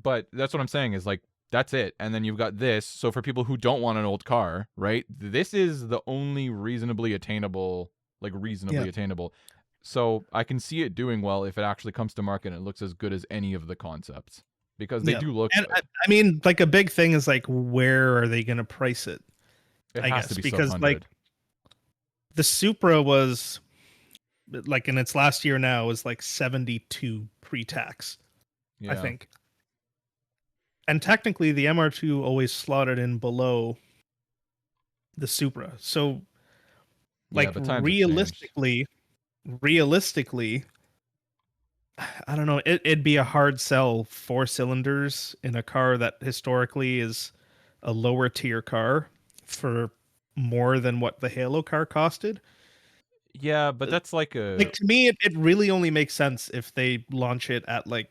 but that's what I'm saying is like that's it. And then you've got this. So for people who don't want an old car, right? This is the only reasonably attainable, like Yeah. reasonably attainable. So I can see it doing well if it actually comes to market and it looks as good as any of the concepts because they Yeah. do look And good. I mean, like a big thing is like where are they going to price it? It I has to guess be sub because like 100. the Supra was like in its last year now was like 72 pre-tax, I Yeah. think. And technically the MR2 always slotted in below the Supra. So Yeah, like but times have changed. realistically, I don't know, it'd be a hard sell 4 cylinders in a car that historically is a lower tier car for more than what the Halo car costed. Yeah, but that's like a Like to me, it really only makes sense if they launch it at like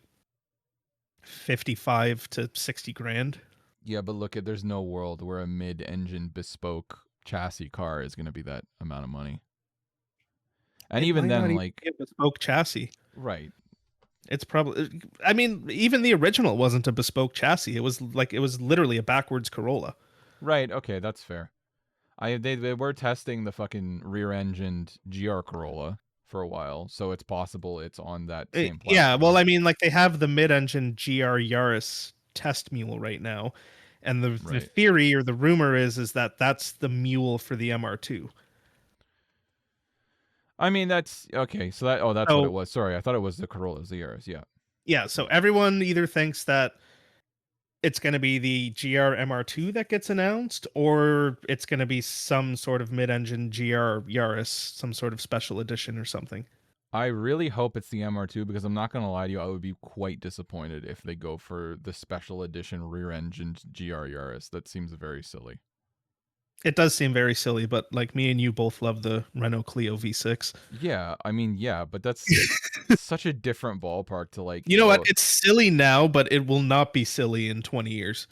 55 to 60 grand. yeah, but look at there's no world where a mid-engine bespoke chassis car is going to be that amount of money. And It even might not then even like be a bespoke chassis. right. It's probably, I mean, even the original wasn't a bespoke chassis. It was literally a backwards Corolla. Right, okay, that's fair. They were testing the fucking rear-engined GR Corolla for a while, so it's possible it's on that same Yeah, well, platform. I mean, like they have the mid-engine GR Yaris test mule right now, and the Right. theory or the rumor is that that's the mule for the MR2. I mean, that's okay. So that's what it So was. Sorry, I thought it was the Corollas, the Yaris. Yeah. yeah, so everyone either thinks that it's going to be the GR MR2 that gets announced, or it's going to be some sort of mid-engine GR Yaris, some sort of special edition or something. I really hope it's the MR2 because I'm not gonna lie to you, I would be quite disappointed if they go for the special edition rear-engined GR Yaris. That seems very silly. It does seem very silly, but like me and you both love the Renault Clio V6. Yeah, I mean, yeah, but that's such a different ballpark to like. You know what? Oh, It's silly now, but it will not be silly in 20 years.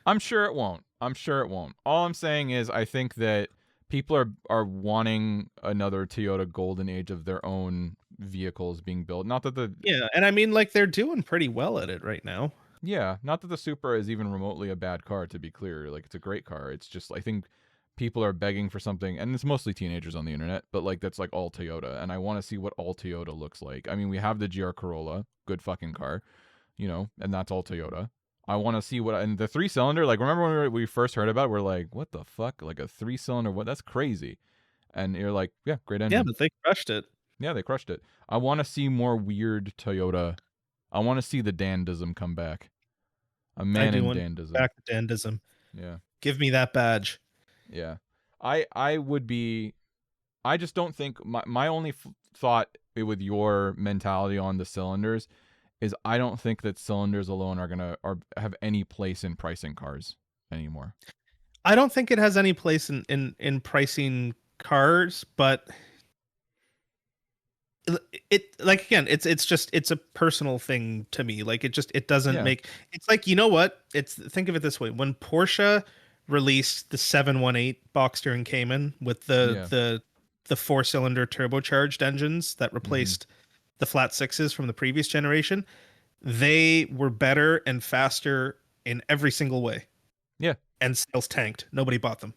I'm sure it won't. I'm sure it won't. All I'm saying is I think that people are wanting another Toyota golden age of their own vehicles being built. Not that the Yeah, and I mean, like they're doing pretty well at it right now. Yeah, not that the Supra is even remotely a bad car, to be clear. Like, it's a great car. It's just, I think people are begging for something, and it's mostly teenagers on the internet, but like, that's like all Toyota. And I want to see what all Toyota looks like. I mean, we have the GR Corolla, good fucking car, and that's all Toyota. I want to see and the 3-cylinder, like, remember when we first heard about it, we're like, what the fuck? Like a 3-cylinder, what? That's crazy. And you're like, yeah, great Yeah, engine. but they crushed it. Yeah, they crushed it. I want to see more weird Toyota. I want to see the dandism come back. A I man do in want dandism. back to dandism. Yeah. Give me that badge. Yeah. I would be I just don't think my only thought with your mentality on the cylinders is I don't think that cylinders alone are going to or have any place in pricing cars anymore. I don't think it has any place in pricing cars, but it like again, it's just it's a personal thing to me. Like it doesn't Yeah. make it's like you know what? It's think of it this way: when Porsche released the 718 Boxster and Cayman with Yeah. the 4-cylinder turbocharged engines that Mhm. replaced the flat sixes from the previous generation, they were better and faster in every single way. Yeah. And sales tanked. Nobody bought them.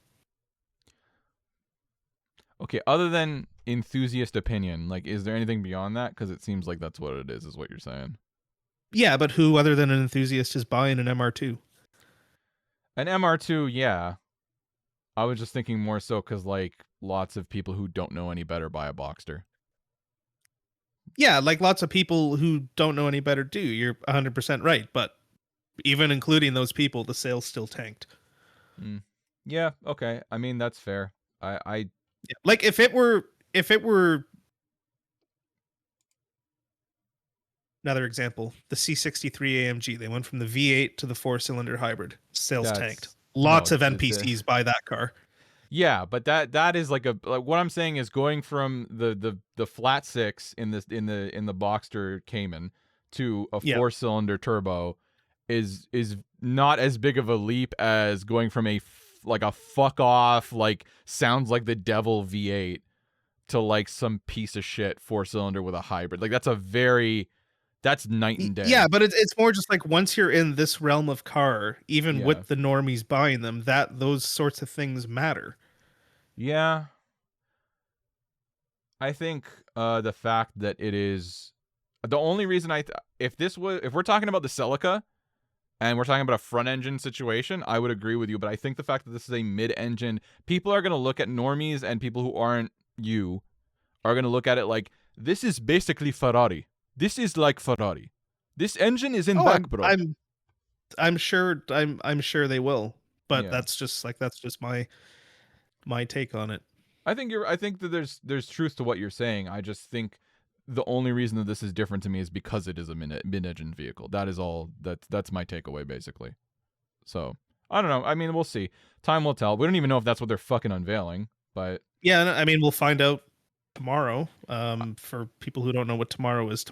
Okay, other than enthusiast opinion, like is there anything beyond that cuz it seems like that's what it is what you're saying. Yeah, but who other than an enthusiast is buying an MR2? An MR2, yeah. I was just thinking more so because like lots of people who don't know any better buy a Boxster. Yeah, like lots of people who don't know any better do. You're 100% right, but even including those people, the sales still tanked. Mm. Yeah, okay. I mean that's fair. I Yeah. Like if it were another example, the C63 AMG, they went from the V8 to the 4-cylinder hybrid. Sales tanked. that's Lots no. of NPCs buy that car. Yeah, but that is like what I'm saying is going from the flat six in the Boxster Cayman to a Yeah. 4-cylinder turbo is not as big of a leap as going from like a fuck off like sounds like the devil V8 to like some piece of shit 4-cylinder with a hybrid. Like that's night and Yeah, day. but it's more just like once you're in this realm of car, even Yeah. with the normies buying them, that those sorts of things matter. Yeah. I think the fact that it is the only reason if we're talking about the Celica and we're talking about a front engine situation, I would agree with you. But I think the fact that this is a mid engine, people are going to look at normies and people who aren't you are going to look at it like this is basically Ferrari. This is like Ferrari. This engine is in Oh, back, bro. I'm sure they will, but Yeah. that's just my take on it. I think that there's truth to what you're saying. I just think the only reason that this is different to me is because it is a mid-engine vehicle. That is all. That's my takeaway basically. So I don't know. I mean, we'll see. Time will tell. We don't even know if that's what they're fucking unveiling. But Yeah, I mean we'll find out tomorrow. uh, For people who don't know what tomorrow is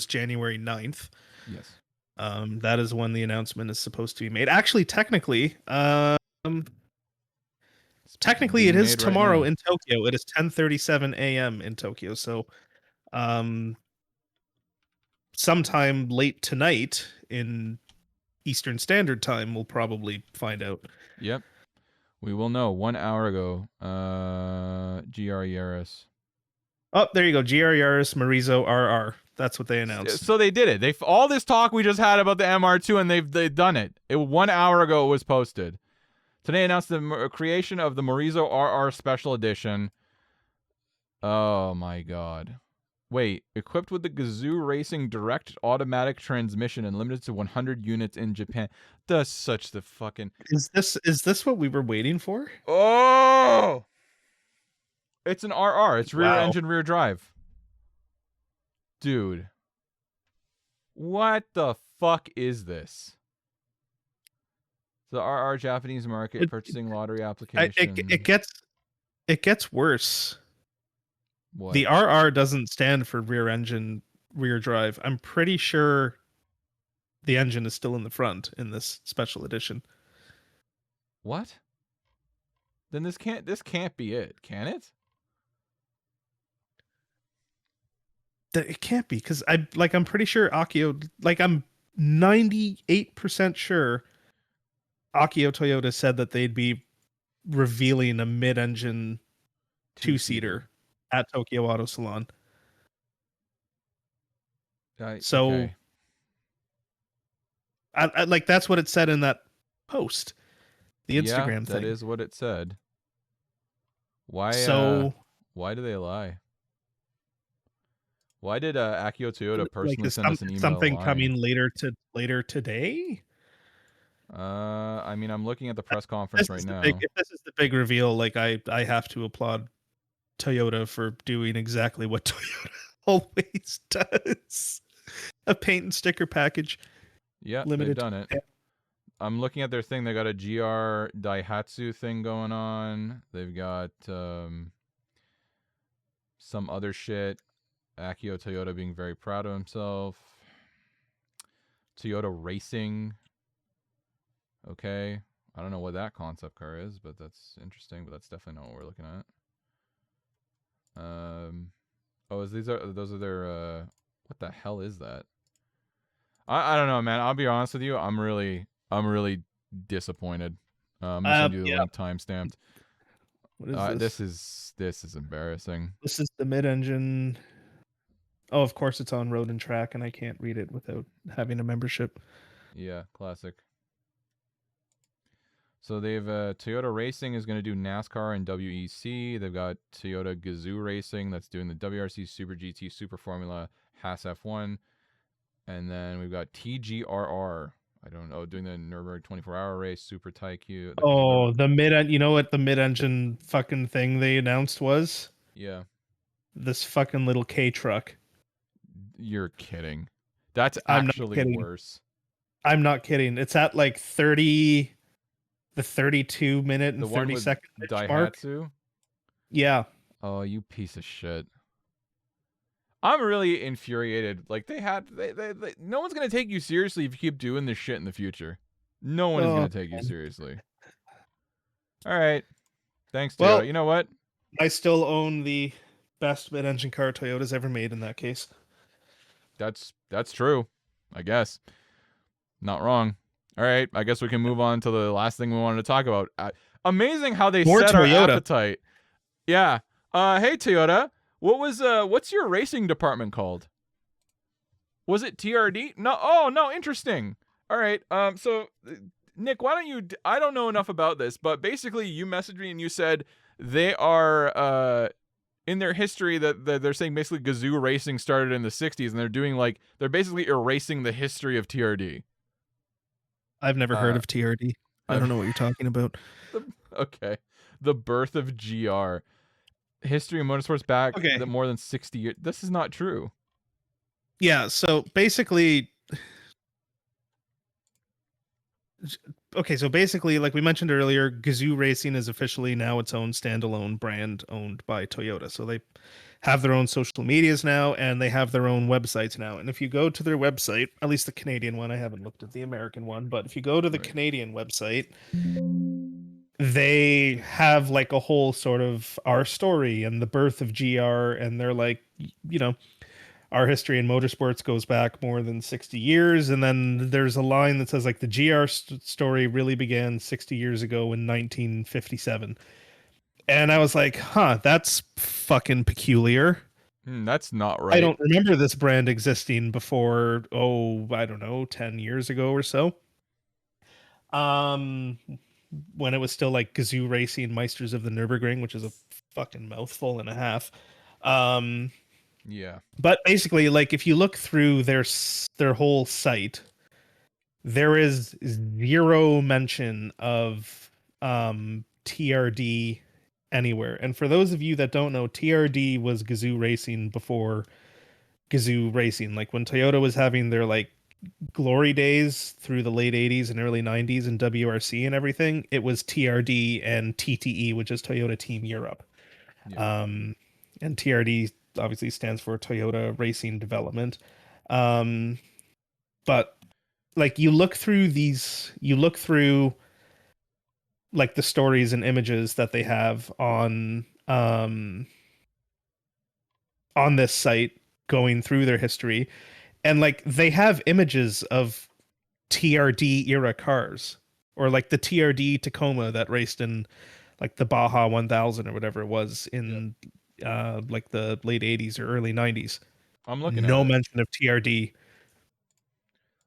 January 9th. yes, That is when the announcement is supposed to be made. Actually, it's technically it being is made right tomorrow now. in Tokyo. It is 10:37 a.m. in Tokyo. So, um sometime late tonight in Eastern Standard Time we'll probably find out. Yep, we will know 1 hour ago. GR Yaris. Oh, there you go. GR Yaris Marizo RR. That's what they announced. So they did it. They all this talk we just had about the MR2 and they've done it. 1 hour ago it was posted. Today announced the creation of the Morizo RR Special Edition. Oh my god. Wait, equipped with the Gazoo Racing direct automatic transmission and limited to 100 units in Japan. That's such the fucking Is this what we were waiting for? Oh! It's an RR. It's rear Wow. engine, rear drive. Dude. What the fuck is this? The RR Japanese market It, purchasing lottery it, application. it gets worse. What? The RR doesn't stand for rear engine, rear drive. I'm pretty sure the engine is still in the front in this special edition. What? Then this can't be it, can it? It can't be because I'm pretty sure Akio, like I'm 98% sure Akio Toyota said that they'd be revealing a mid-engine Two-seater. two-seater at Tokyo Auto Salon. So Okay. like that's what it said in that post, the Yeah, Instagram that thing. is what it said. Why So why do they lie? Why did Akio Toyota like personally send us an email something lying? coming later today? I mean, I'm looking at the press This conference right is the big now. if this is the big reveal, like I have to applaud Toyota for doing exactly what Toyota always does. A paint and sticker package Yeah, they've limited to done it. I'm looking at their thing. They got a GR Daihatsu thing going on. They've got some other shit. Akio Toyota being very proud of himself. Toyota Racing. Okay. I don't know what that concept car is, but that's interesting. But that's definitely not what we're looking at. Oh, those are their what the hell is that? I don't know, man. I'll be honest with you. I'm really disappointed. I'm gonna send you the yeah, link time stamped. what is this? This is embarrassing. This is the mid-engine. Oh, of course it's on Road and Track, and I can't read it without having a membership. Yeah, classic. So they've Toyota Racing is going to do NASCAR and WEC. They've got Toyota Gazoo Racing that's doing the WRC, Super GT, Super Formula, Haas F1, and then we've got TGRR. I don't know, doing the Nürburgring 24-hour race, Super Taikyu. Oh, the mid, you know what the mid-engine fucking thing they announced was? Yeah, This fucking little K truck. you're kidding. That's I'm not actually kidding. worse. I'm not kidding. It's at like 30, the 32 minute and The one 30 with second mark. Daihatsu. Yeah. Oh, you piece of shit. I'm really infuriated. Like they no one's gonna take you seriously if you keep doing this shit in the future. No one is Oh, gonna take you man. seriously. All right. Thanks, Toyota. Well, You know what? I still own the best mid-engine car Toyota's ever made in that case. That's true. I guess. Not wrong. All right. I guess we can move on to the last thing we wanted to talk about. Amazing how they More set our Toyota. appetite. Yeah. Hey Toyota. What's your racing department called? Was it TRD? No. Oh, no, interesting. All right. So Nick, why don't you I don't know enough about this, but basically you messaged me and you said they are in their history that they're saying basically Gazoo racing started in the 60s and they're basically erasing the history of TRD. I've never heard of TRD. I don't know what you're talking about. Okay. The birth of GR. History of motorsports back more than 60 years. This is not true. Yeah, so basically like we mentioned earlier, Gazoo Racing is officially now its own standalone brand owned by Toyota. So they have their own social medias now and they have their own websites now. And if you go to their website, at least the Canadian one, I haven't looked at the American one, but if you go to the Canadian website, they have like a whole sort of our story and the birth of GR, and they're like, you know, our history in motorsports goes back more than 60 years. And then there's a line that says like the GR story really began 60 years ago in 1957. And I was like, huh, that's fucking peculiar. That's not right. I don't remember this brand existing before, I don't know, 10 years ago or so. When it was still like Gazoo Racing Meisters of the Nürburgring, which is a fucking mouthful and a half. Yeah. But basically, like if you look through their whole site, there is zero mention of TRD anywhere. And for those of you that don't know, TRD was Gazoo Racing before Gazoo Racing. Like when Toyota was having their like glory days through the late 80s and early 90s in WRC and everything, it was TRD and TTE, which is Toyota Team Europe. Yeah. And TRD obviously stands for Toyota Racing Development. But like you look through like the stories and images that they have on this site, going through their history, and like they have images of TRD era cars, or like the TRD Tacoma that raced in like the Baja 1000 or whatever it was in like the late 80s or early 90s. I'm looking no at it. mention of TRD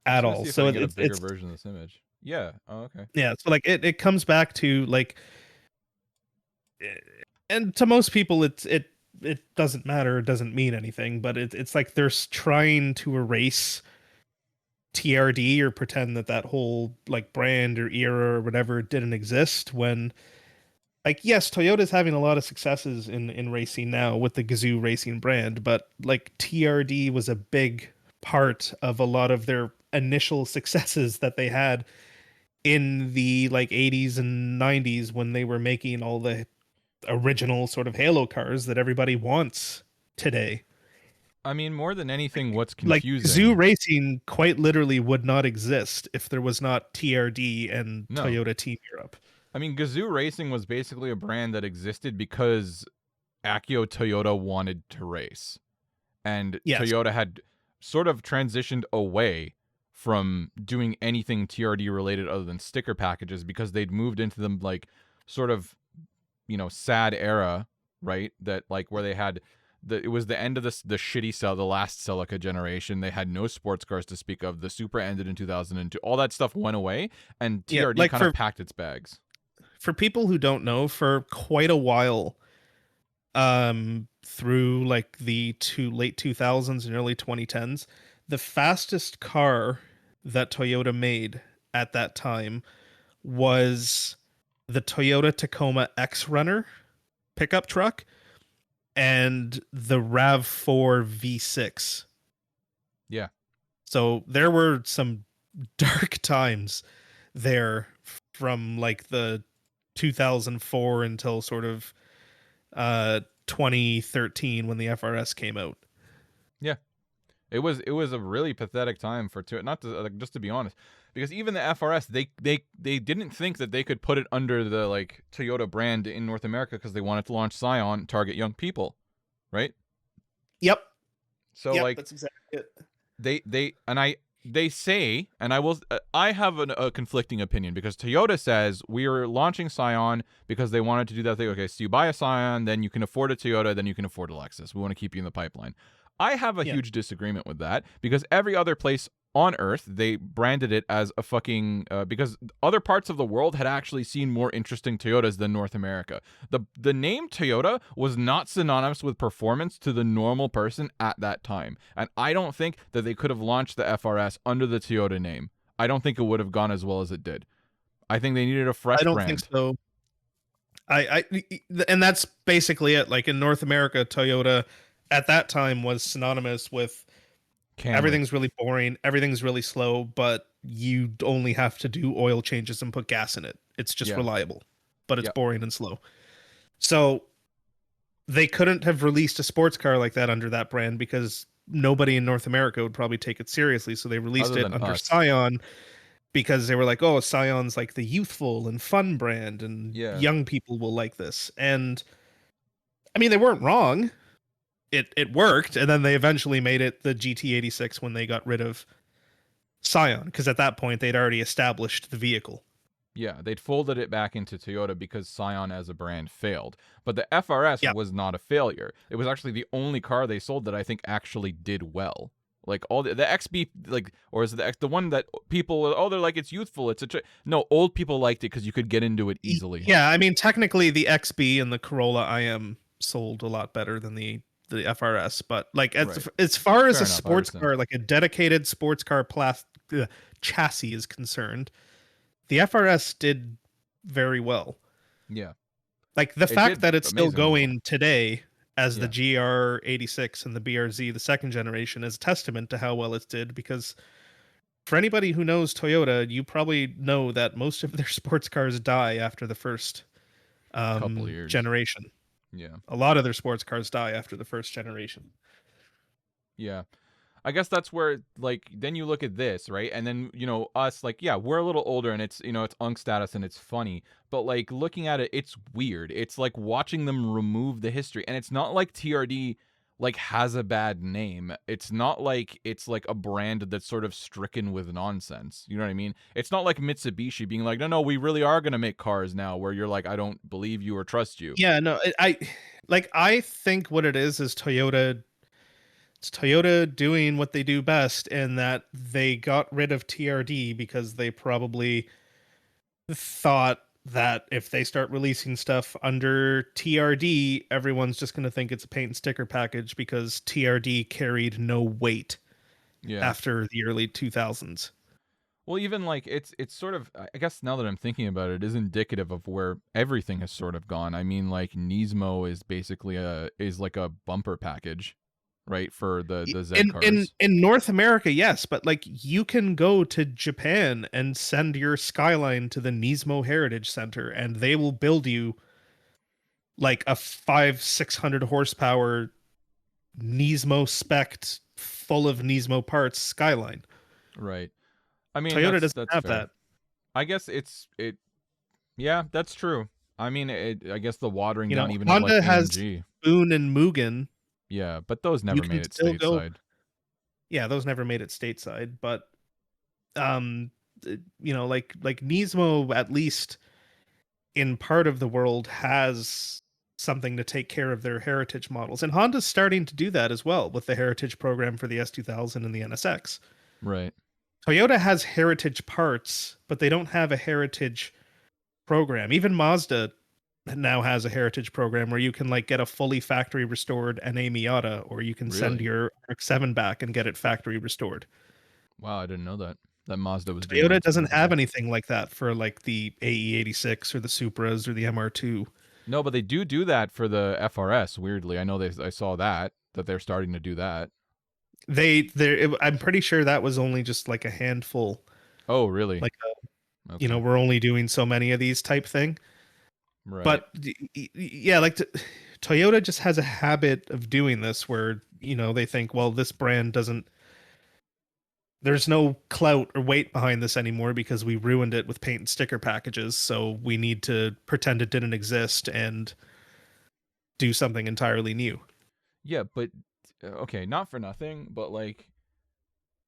at all. See if So I can get a bigger it's version of this image. Yeah. Oh, okay. yeah, so like it comes back to like, and to most people it doesn't matter, it doesn't mean anything, but it's like they're trying to erase TRD or pretend that whole like brand or era or whatever didn't exist, when like yes, Toyota's having a lot of successes in racing now with the Gazoo Racing brand, but like TRD was a big part of a lot of their initial successes that they had in the like 80s and 90s when they were making all the original sort of Halo cars that everybody wants today. I mean, more than anything, what's Like confusing? Gazoo Racing quite literally would not exist if there was not TRD and Toyota Team Europe. I mean, Gazoo Racing was basically a brand that existed because Akio Toyota wanted to race. And Toyota had sort of transitioned away from doing anything TRD related other than sticker packages, because they'd moved into the like sort of, sad era, right? That like where they had it was the end of the shitty the last Celica generation. They had no sports cars to speak of. The Supra ended in 2002. All that stuff went away, and Yeah, TRD like kind of packed its bags. for people who don't know, for quite a while, through like the late 2000s and early 2010s, the fastest car that Toyota made at that time was the Toyota Tacoma X Runner pickup truck and the RAV4 V6. Yeah. So there were some dark times there from like the 2004 until sort of 2013 when the FRS came out. Yeah. It was a really pathetic time for not to like, just to be honest, because even the FRS they didn't think that they could put it under the like Toyota brand in North America because they wanted to launch Scion, target young people, right? Yep. So Yep, like that's exactly it. they say, and I have a conflicting opinion because Toyota says we are launching Scion because they wanted to do that thing. Okay, so you buy a Scion, then you can afford a Toyota, then you can afford a Lexus. We want to keep you in the pipeline. I have a Yeah. huge disagreement with that because every other place on Earth they branded it as a fucking because other parts of the world had actually seen more interesting Toyotas than North America. The name Toyota was not synonymous with performance to the normal person at that time, and I don't think that they could have launched the FRS under the Toyota name. I don't think it would have gone as well as it did. I think they needed a I fresh don't think brand. so. And that's basically it. Like in North America, Toyota at that time was synonymous with Camry. everything's really boring, everything's really slow, but you only have to do oil changes and put gas in it. It's just Yeah. reliable, but it's Yep. boring and slow. So they couldn't have released a sports car like that under that brand because nobody in North America would probably take it seriously. So they released Other it than under us. Scion because they were like, oh, Scion's like the youthful and fun brand, and Yeah. young people will like this. And I mean, they weren't wrong. It worked, and then they eventually made it the GT86 when they got rid of Scion, because at that point they'd already established the vehicle. Yeah, they'd folded it back into Toyota because Scion as a brand failed. But the FRS Yeah, was not a failure. It was actually the only car they sold that I think actually did well. Like all the XB, like, or is it the one that people, oh, they're like, it's youthful. No, old people liked it because you could get into it easily. yeah. I mean, technically, the XB and the Corolla IM sold a lot better than the FRS, but like Right. as far as Fair a enough. I sports understand. car, like a dedicated sports car chassis is concerned, the FRS did very well. Yeah. Like the It fact did that it's still amazingly well. going today as the Yeah. GR86 and the BRZ, the second generation, is a testament to how well it did. Because for anybody who knows Toyota, you probably know that most of their sports cars die after the first Couple years. generation. Yeah. A lot of their sports cars die after the first generation. Yeah. I guess that's where like then you look at this, right? And then, us like yeah, we're a little older and it's unk status and it's funny, but like looking at it it's weird. It's like watching them remove the history and it's not like TRD like has a bad name. It's not like it's like a brand that's sort of stricken with nonsense. You know what I mean? It's not like Mitsubishi being like, "No, we really are going to make cars now," where you're like, "I don't believe you or trust you." Yeah, no, I think what it is Toyota. It's Toyota doing what they do best, in that they got rid of TRD because they probably thought that if they start releasing stuff under TRD, everyone's just going to think it's a paint and sticker package because TRD carried no weight Yeah. after the early 2000s. Well, even like it's sort of I guess now that I'm thinking about it, it is indicative of where everything has sort of gone. I mean, like Nismo is basically is like a bumper package, right, for the Z cars. In North America, yes, but like you can go to Japan and send your Skyline to the Nismo Heritage Center and they will build you like a 500-600 horsepower Nismo spec'd full of Nismo parts Skyline. Right. I mean, Toyota doesn't that's have fair. that. I guess it yeah, that's true. I mean, I guess the watering You down know, even of like Honda has AMG. Boone and Mugen. Yeah, but those You never can made it still go. stateside. Yeah, those never made it stateside, but um, like Nismo, at least in part of the world, has something to take care of their heritage models. And Honda's starting to do that as well with the heritage program for the S2000 and the NSX. Right. Toyota has heritage parts, but they don't have a heritage program. Even Mazda now has a heritage program where you can like get a fully factory restored NA Miata, or you can send Really? your RX-7 back and get it factory restored. Wow, I didn't know that. That Mazda was doing Toyota that doesn't have specifically. anything like that for like the AE86 or the Supras or the MR2. No, but they do that for the FRS. Weirdly, I know I saw that they're starting to do that. I'm pretty sure that was only just like a handful, Oh, really? like Okay. we're only doing so many of these type thing. Right. But yeah, like Toyota just has a habit of doing this where, they think, well, this brand doesn't, there's no clout or weight behind this anymore because we ruined it with paint and sticker packages. So we need to pretend it didn't exist and do something entirely new. Yeah, but okay, not for nothing, but like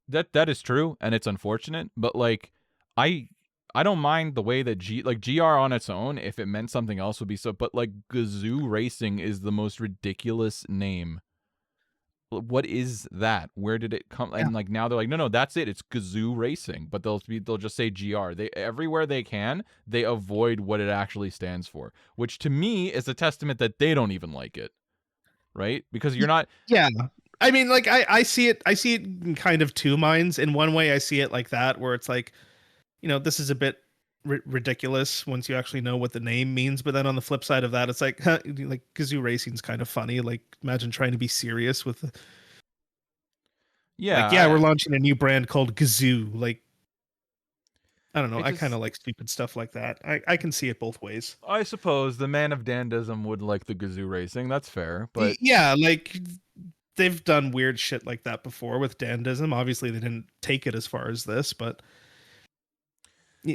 that is true and it's unfortunate, but like I I don't mind the way that GR on its own, if it meant something else would be so, but like Gazoo Racing is the most ridiculous name. What is that? Where did it come? Yeah. And like now they're like, no, that's it. It's Gazoo Racing, but they'll just say GR. They everywhere they can, they avoid what it actually stands for, which to me is a testament that they don't even like it, right? Because you're not. Yeah. I mean, like I see it in kind of two minds. In one way, I see it like that, where it's like, this is a bit ridiculous once you actually know what the name means. But then on the flip side of that, it's like, like Gazoo Racing's kind of funny. Like, imagine trying to be serious with, Yeah, like, yeah, we're launching a new brand called Gazoo. Like, I don't know. it I kind just. of like stupid stuff like that. I can see it both ways. I suppose the man of dandism would like the Gazoo Racing. That's fair, but Yeah, like they've done weird shit like that before with Dandism. Obviously, they didn't take it as far as this, but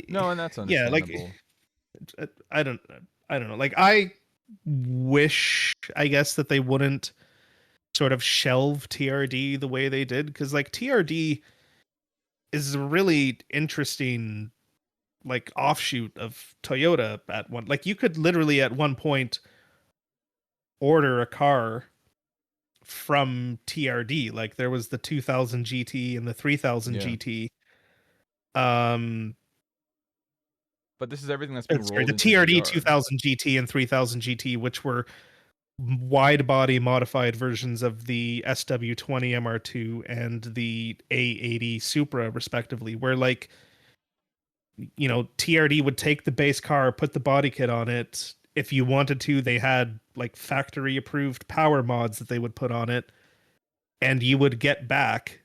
no, and that's yeah, like understandable. I don't I don't know. Like I wish, I guess, that they wouldn't sort of shelve TRD the way they did, because like TRD is a really interesting like offshoot of Toyota at one. Like you could literally at one point order a car from TRD. Like there was the 2000 GT and the 3000 Yeah, GT. Um, but this is everything that's being sorry, rolled the into TRD GR. 2000 GT and 3000 GT, which were wide body modified versions of the SW20 MR2 and the A80 Supra, respectively, where like, TRD would take the base car, put the body kit on it. If you wanted to, they had like factory approved power mods that they would put on it, and you would get back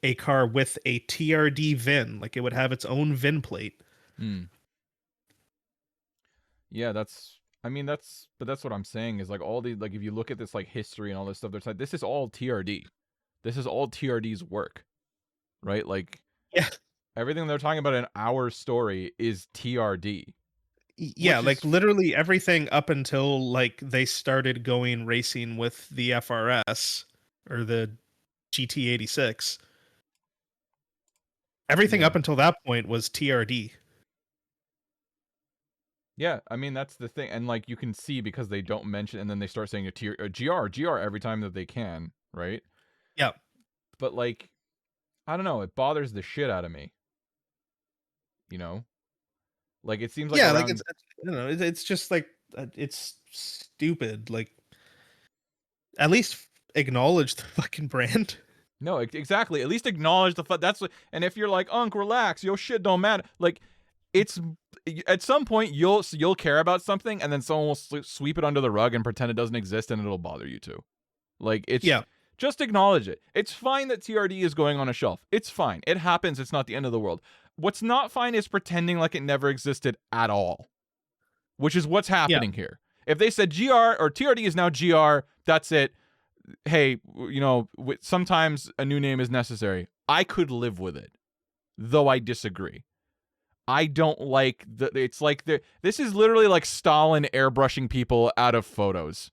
a car with a TRD VIN. Like it would have its own VIN plate. Hmm. Yeah, that's. I mean, that's what I'm saying is like all the like if you look at this like history and all this stuff, there's like this is all TRD. This is all TRD's work, right? Like Yeah. everything they're talking about in our story is TRD, Yeah, which like is literally everything up until like they started going racing with the FRS or the GT86. Everything yeah. up until that point was TRD. Yeah, I mean that's the thing, and like you can see because they don't mention, and then they start saying a GR every time that they can, right? Yeah. But like, I don't know, it bothers the shit out of me. You know, like it seems like Yeah, like it's around. I don't know, it's just like it's stupid. Like at least acknowledge the fucking brand. No, exactly. At least acknowledge the fact that's what. And if you're like, "Unc, relax, your shit don't matter." Like, it's at some point you'll care about something, and then someone will sweep it under the rug and pretend it doesn't exist, and it'll bother you too. Like, it's Yeah. just acknowledge it. It's fine that TRD is going on a shelf. It's fine. It happens. It's not the end of the world. What's not fine is pretending like it never existed at all, which is what's Yeah. happening here. If they said GR or TRD is now GR, that's it. Hey, sometimes a new name is necessary. I could live with it, though I disagree. I don't like it's like this is literally like Stalin airbrushing people out of photos.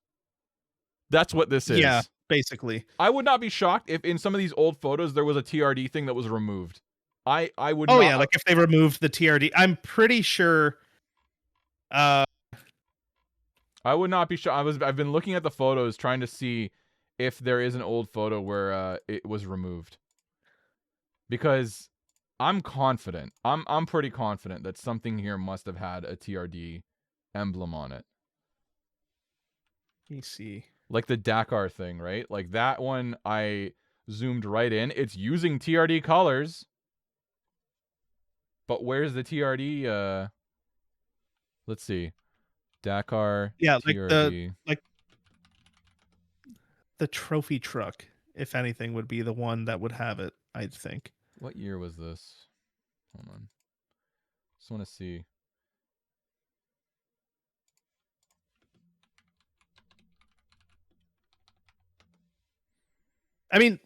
That's what this Yeah, is. basically. I would not be shocked if in some of these old photos there was a TRD thing that was removed. I would Oh not. yeah, like if they removed the TRD, I'm pretty sure uh I would not be sure. I've been looking at the photos trying to see if there is an old photo where it was removed. Because I'm confident. I'm pretty confident that something here must have had a TRD emblem on it. Let me see. Like the Dakar thing, right? Like that one I zoomed right in. It's using TRD colors. But where's the TRD let's see. Dakar Yeah, TRD. like the trophy truck, if anything, would be the one that would have it, I'd think. What year was this? Hold on. Just want to see. I mean,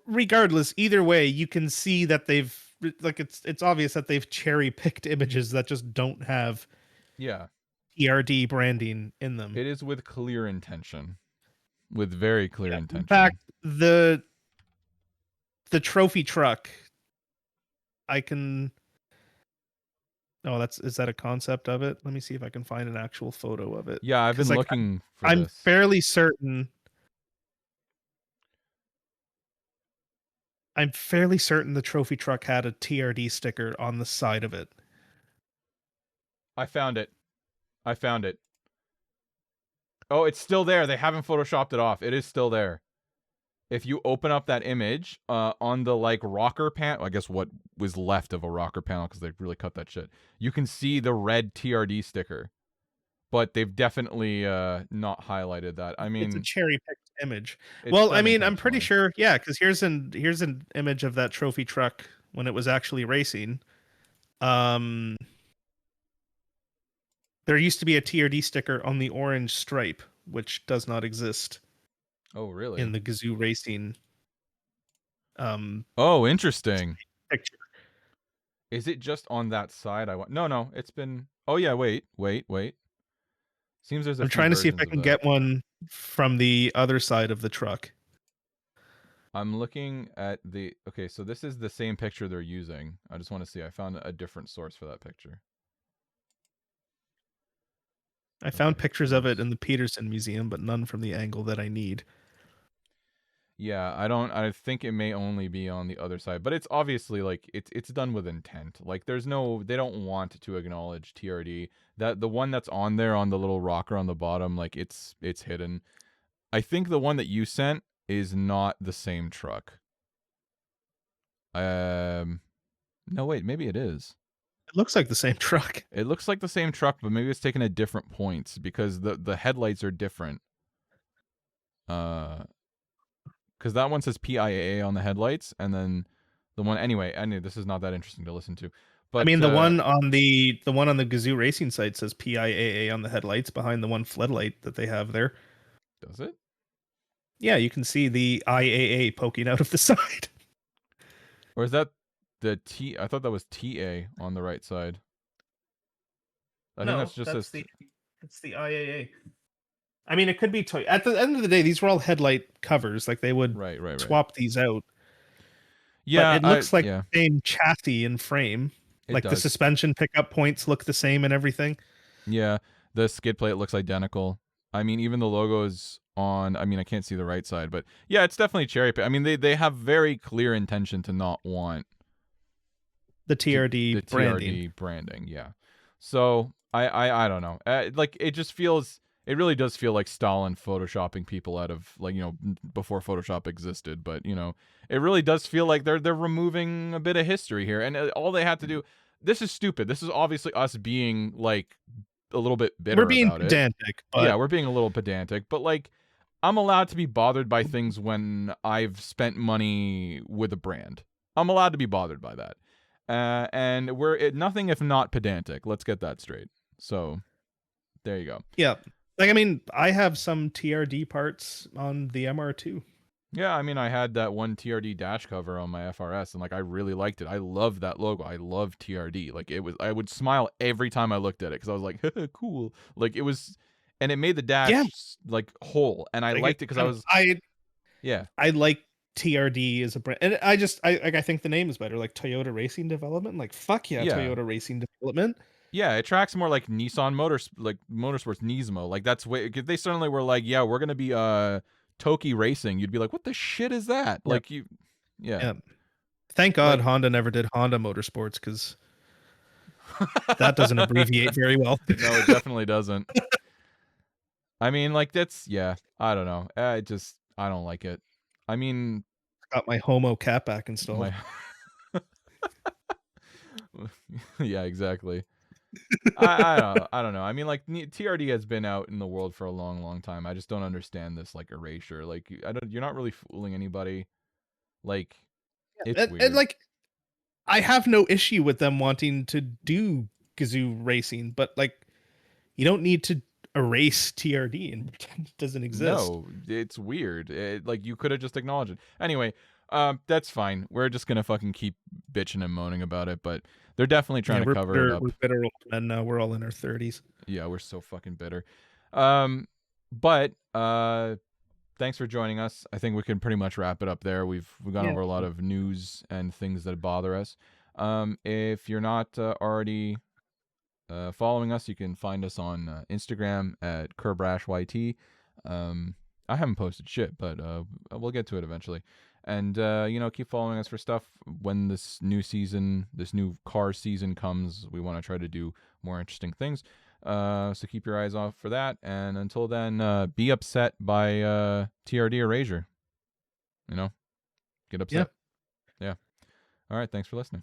regardless, either way, you can see that they've like it's obvious that they've cherry picked images that just don't have Yeah. TRD branding in them. It is with clear intention. With very clear Yeah. intention. In fact, the trophy truck, I can. Oh, is that a concept of it? Let me see if I can find an actual photo of it. Yeah, I've been Like looking for I'm this. fairly certain. I'm fairly certain the trophy truck had a TRD sticker on the side of it. I found it. I found it. Oh, it's still there. They haven't photoshopped it off. It is still there. If you open up that image on the like rocker panel, I guess what was left of a rocker panel because they really cut that shit. You can see the red TRD sticker, but they've definitely not highlighted that. I mean, It's a cherry picked image. it's Well, I done mean, I'm pretty intentionally. sure, yeah, because here's an image of that trophy truck when it was actually racing. Um, there used to be a TRD sticker on the orange stripe, which does not exist Oh, really? in the Gazoo Racing Oh, interesting. picture. Is it just on that side? No. It's been. Oh yeah. Wait. Seems there's a I'm few trying to see if I versions of can that. get one from the other side of the truck. I'm looking at the. Okay, so this is the same picture they're using. I just want to see. I found a different source for that picture. I found Okay, pictures of it source. in the Peterson Museum, but none from the angle that I need. Yeah, I don't. I think it may only be on the other side, but it's obviously like it's done with intent. Like there's no. They don't want to acknowledge TRD. That the one that's on there on the little rocker on the bottom, like it's hidden. I think the one that you sent is not the same truck. No, wait, maybe it is. It looks like the same truck. It looks like the same truck, but maybe it's taken at different points because the headlights are different. Because that one says PIAA on the headlights, and then the one anyway. I knew this is not that interesting to listen to, I but mean, the one on the Gazoo Racing site says PIAA on the headlights behind the one floodlight that they have there. does it? Yeah, you can see the IAA poking out of the side. Or is that the T? I thought that was TA on the right side. I think No, that's just that's as it's the IAA. I mean, it could be at the end of the day, these were all headlight covers. Like they would right. swap these out, but Yeah, it looks like yeah, the same chassis and frame. it Like the does. suspension pickup points look the same and everything. Yeah, the skid plate looks identical. I mean, even the logos on. I mean, I can't see the right side, but yeah, it's definitely cherry pick. I mean, they have very clear intention to not want The TRD the branding. TRD branding. Yeah. So I don't know. Like it just feels. It really does feel like Stalin photoshopping people out of like before Photoshop existed. But it really does feel like they're removing a bit of history here, and all they had to do. This is stupid. This is obviously us being like a little bit We're bitter being about it. pedantic, Yeah, but we're being a little pedantic, but like I'm allowed to be bothered by things when I've spent money with a brand. I'm allowed to be bothered by that. And we're nothing if not pedantic. Let's get that straight. So there you go. yeah. Like I mean, I have some TRD parts on the MR2. Yeah, I mean, I had that one TRD dash cover on my FRS, and like I really liked it. I love that logo. I love TRD. Like it was, I would smile every time I looked at it because I was like, cool. Like it was, and it made the Yeah, dash like whole, and I like liked it because I was, yeah, I like TRD as a brand, and I think the name is better. Like Toyota Racing Development. Like fuck yeah, yeah, Toyota Racing Development. Yeah, it tracks more like Nissan Motorsports Nismo. Like that's way if they suddenly were like, yeah, we're gonna be Toki Racing. You'd be like, what the shit is that? Yeah, Like you, yeah, yeah. Thank God like Honda never did Honda Motorsports because that doesn't abbreviate very well. no, it definitely doesn't. I mean, like that's yeah. I don't know. I don't like it. I mean, Got my Homo cat back installed. my yeah, exactly. I don't know. I mean, like TRD has been out in the world for a long, long time. I just don't understand this like erasure. Like I don't. You're not really fooling anybody. Like it's And weird. like, I have no issue with them wanting to do Gazoo racing, but like, you don't need to erase TRD and pretend it doesn't exist. No, it's weird. Like you could have just acknowledged it. Anyway, that's fine. We're just gonna fucking keep bitching and moaning about it, but they're definitely trying Yeah, to cover it up. we're bitter old men now. We're all in our 30s. Yeah, we're so fucking bitter. But thanks for joining us. I think we can pretty much wrap it up there. We've gone Yeah. over a lot of news and things that bother us. If you're not already following us, you can find us on Instagram at CurbrashYT. I haven't posted shit, but we'll get to it eventually. And keep following us for stuff when this new car season comes. We want to try to do more interesting things. So keep your eyes off for that. And until then, be upset by TRD erasure. Get Yeah. upset. Yeah. All right. Thanks for listening.